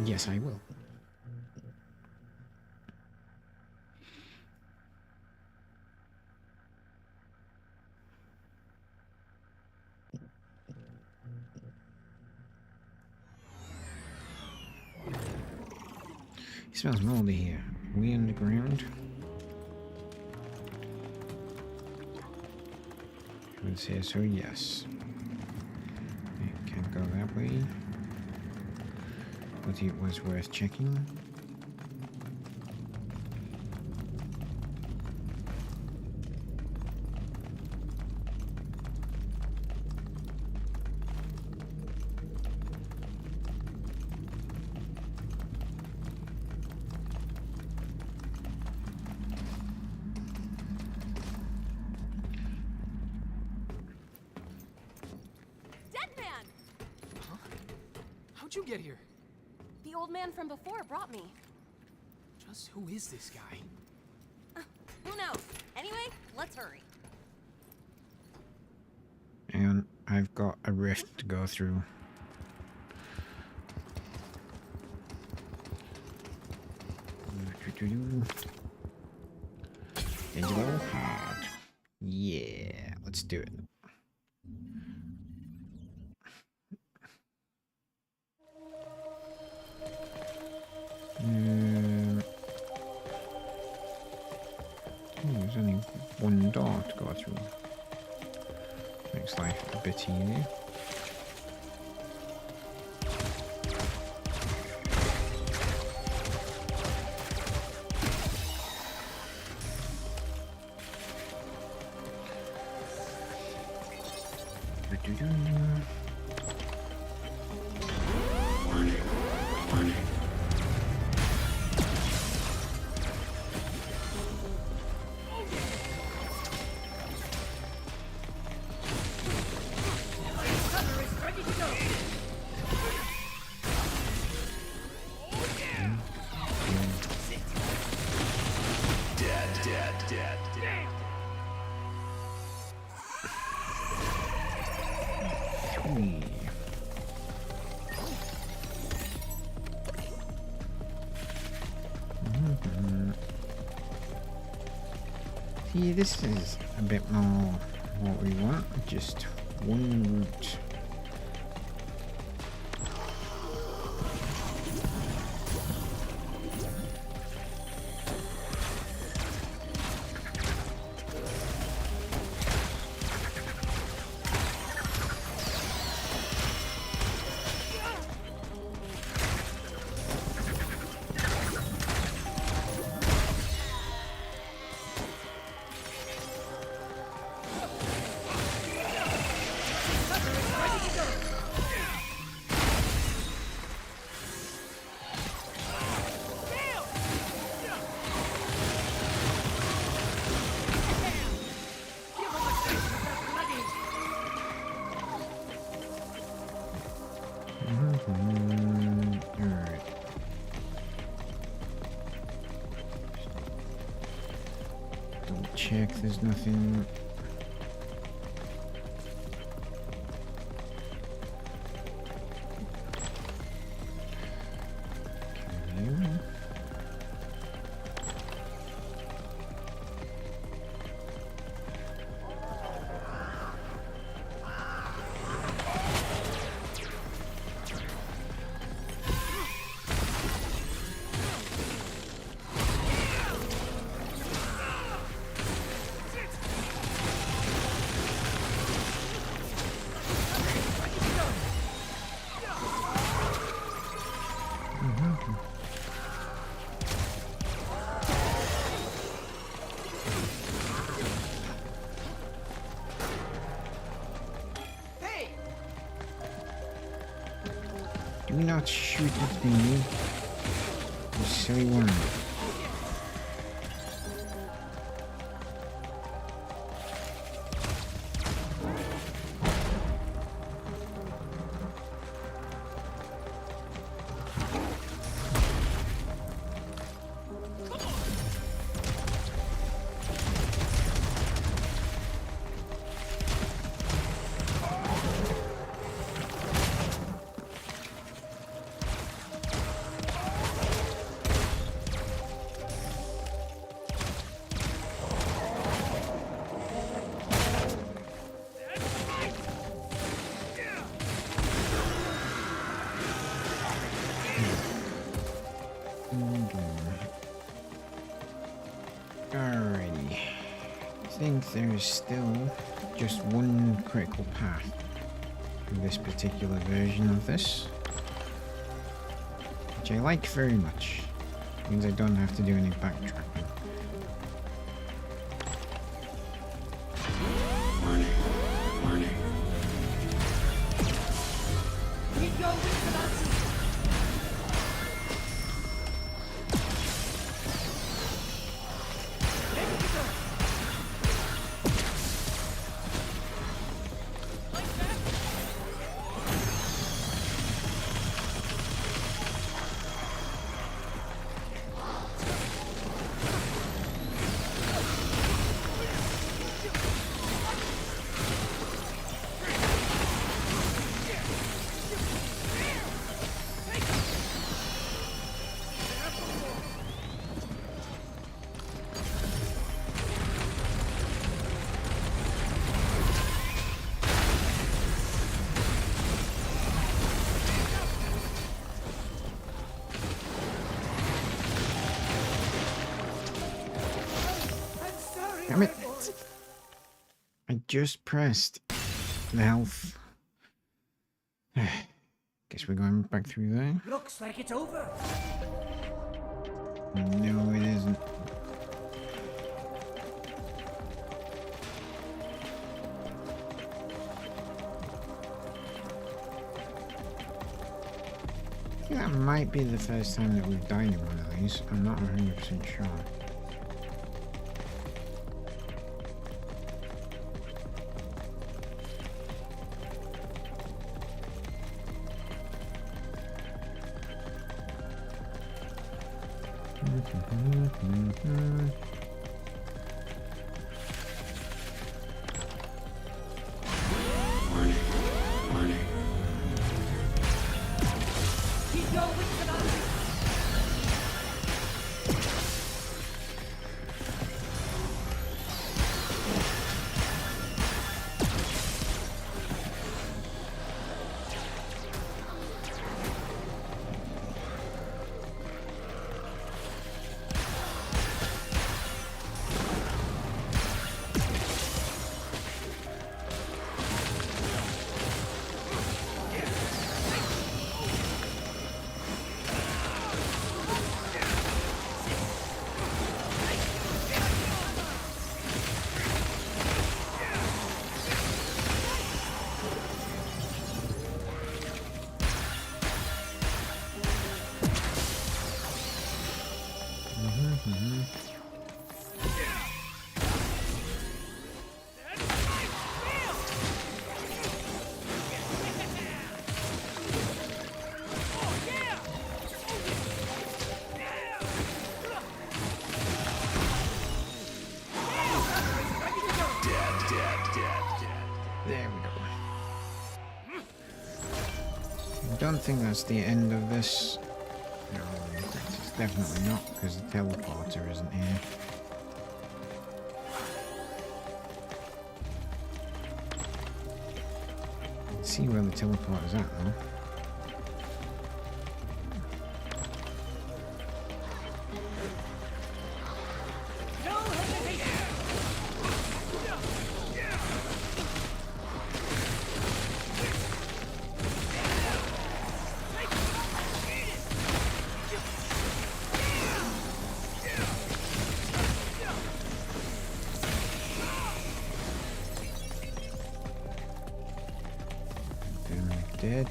Yes, I will. It smells moldy here. Are we underground? I would say so, yes. It can't go that way. But it was worth checking. Deadman! Huh? How'd you get here? The old man from before brought me. Just who is this guy? Who knows? Anyway, let's hurry. And I've got a rift to go through. And you go hard. Yeah, let's do it. There's only one door to go through. Makes life a bit easier. See, this is a bit more what we want, just one route. Alright. Double check there's nothing. not shoot at me, you silly worm. Alrighty. I think there's still just one critical path for this particular version of this, which I like very much. Means I don't have to do any backtracking. Keep your wits about you. Ready to go. Like that? I'm sorry. Damn it. my boy. I just pressed the health. Guess we're going back through there. Looks like it's over. No, it isn't. I think that might be the first time that we've died in one of these. I'm not 100% sure. Keep your wits about you. There we go. I don't think that's the end of this. No, it's definitely not, because the teleporter isn't here. Let's see where the teleporter's at though. No hesitation. Dead.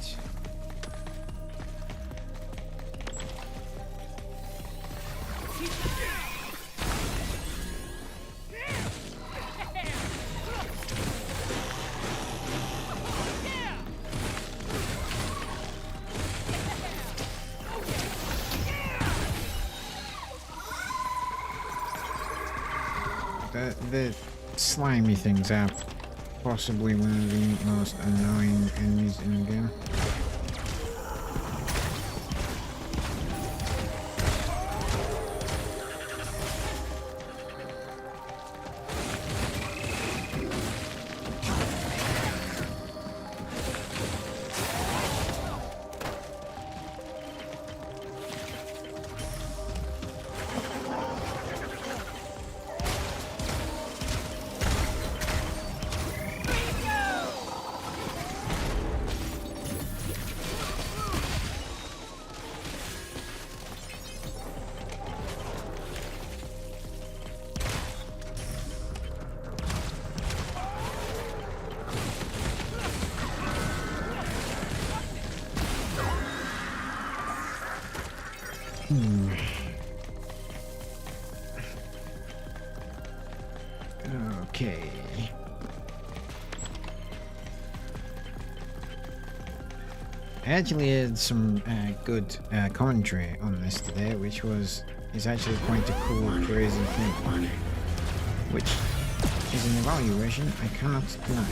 The slimy things are possibly one of the most annoying enemies in the game. Okay. I actually had some good commentary on this today, which is actually quite a cool, crazy thing, which is an evaluation I cannot deny.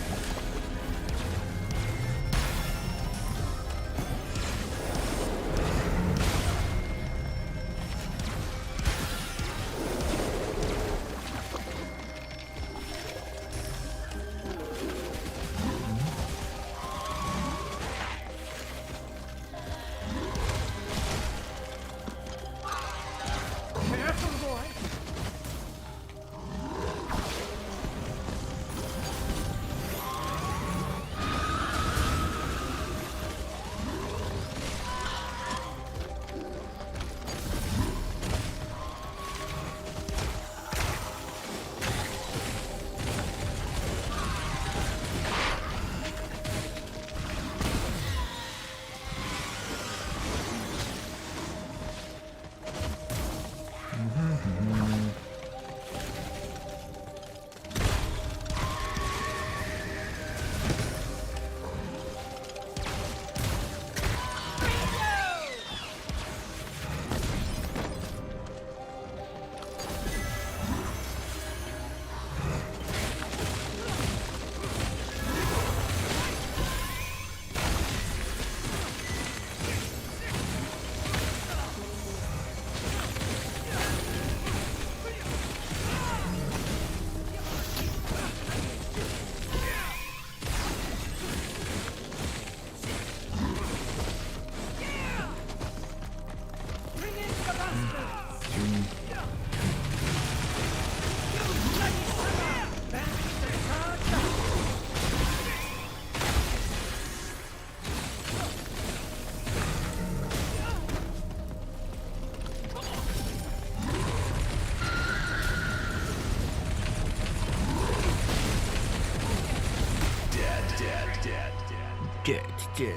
Dead.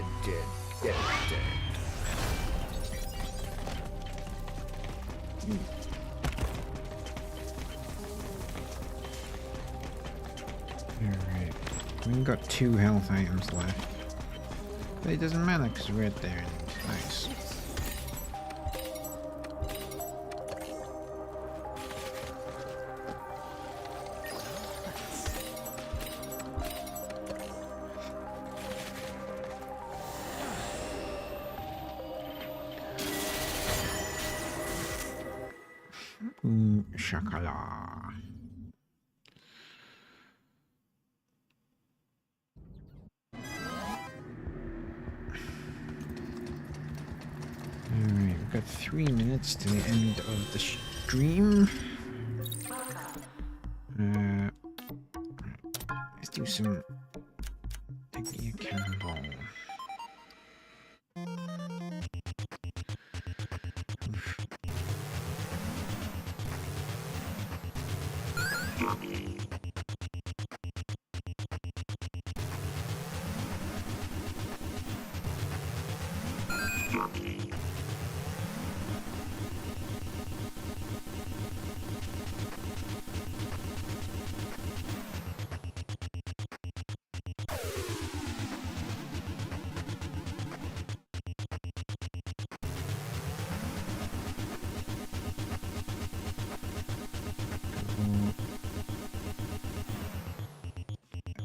Alright. We've got 2 health items left. But it doesn't matter because we're right there. Nice. Shakala. Alright, we've got 3 minutes to the end of the stream. Let's do some taking a cannonball.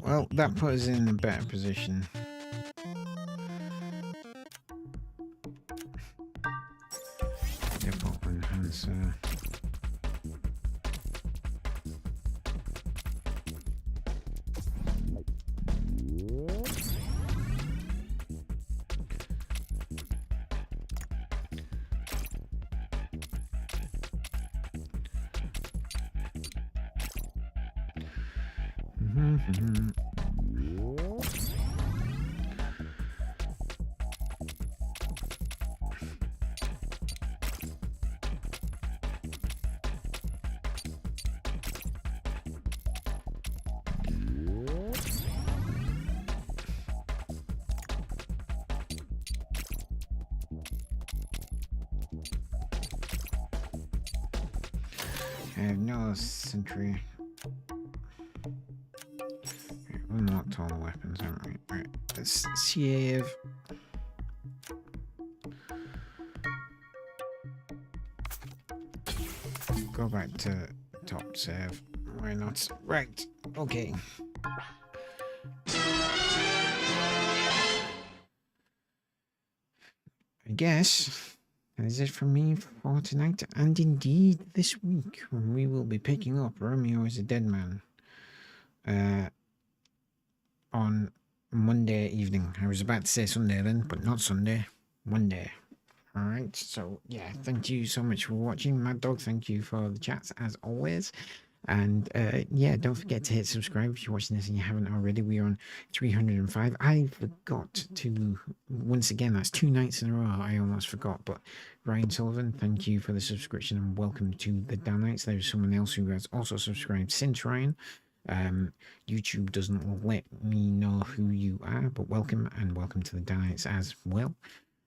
Well, that put us in a better position. Depot enhancer. I have no sentry. Right, unlocked all the weapons, haven't we? Right, let's save. Go back to top save. Why not? Right, okay. I guess that is it from me for tonight, and indeed this week, when we will be picking up Romeo Is A DeadMan on Monday evening. I was about to say Sunday then, but not Sunday, Monday. Alright, so yeah, thank you so much for watching. Mad Dog, thank you for the chats as always. And yeah, don't forget to hit subscribe if you're watching this and you haven't already. We are on 305. I forgot to, once again, that's 2 nights in a row. I almost forgot. But Ryan Sullivan, thank you for the subscription and welcome to the Danites. There's someone else who has also subscribed since Ryan. YouTube doesn't let me know who you are, but welcome, and welcome to the Danites as well.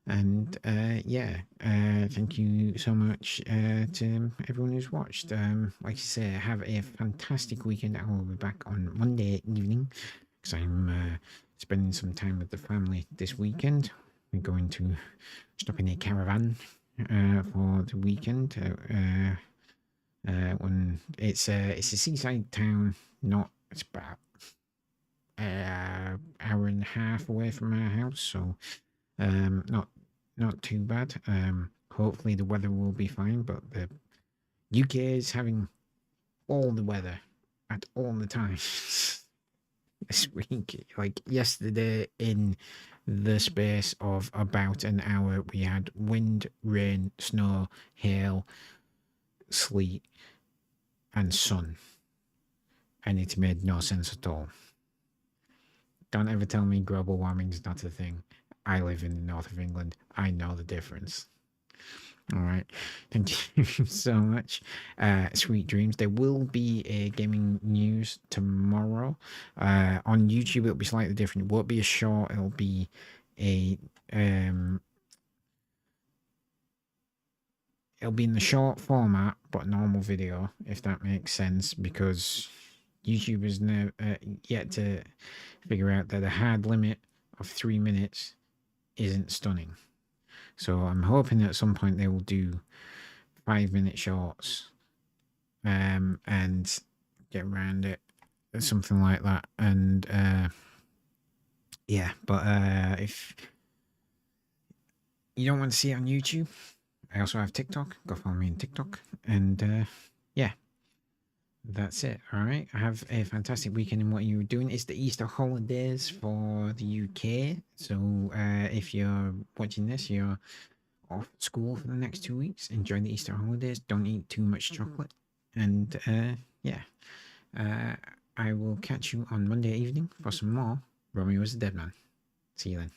And yeah, thank you so much to everyone who's watched. Like I say, have a fantastic weekend. I will be back on Monday evening because I'm spending some time with the family this weekend. We're going to stop in a caravan for the weekend. When it's a seaside town, it's about hour and a half away from our house, so not too bad. Hopefully the weather will be fine, but the UK is having all the weather at all the time this week. Like yesterday, in the space of about an hour, we had wind, rain, snow, hail, sleet, and sun, and it made no sense at all. Don't ever tell me global warming is not a thing. I live in the north of England. I know the difference. All right. Thank you so much. Sweet dreams. There will be a gaming news tomorrow. On YouTube, it'll be slightly different. It won't be a short. It'll be a it'll be in the short format, but normal video, if that makes sense, because YouTube has never yet to figure out that a hard limit of 3 minutes isn't stunning. So I'm hoping at some point they will do 5-minute shorts and get around it, something like that. And yeah, but if you don't want to see it on YouTube, I also have TikTok. Go follow me on TikTok. And yeah, that's it. All right. Have a fantastic weekend in what you're doing. It's the Easter holidays for the UK. So if you're watching this, you're off school for the next 2 weeks. Enjoy the Easter holidays. Don't eat too much chocolate. And yeah, I will catch you on Monday evening for some more Romeo Is A DeadMan. See you then.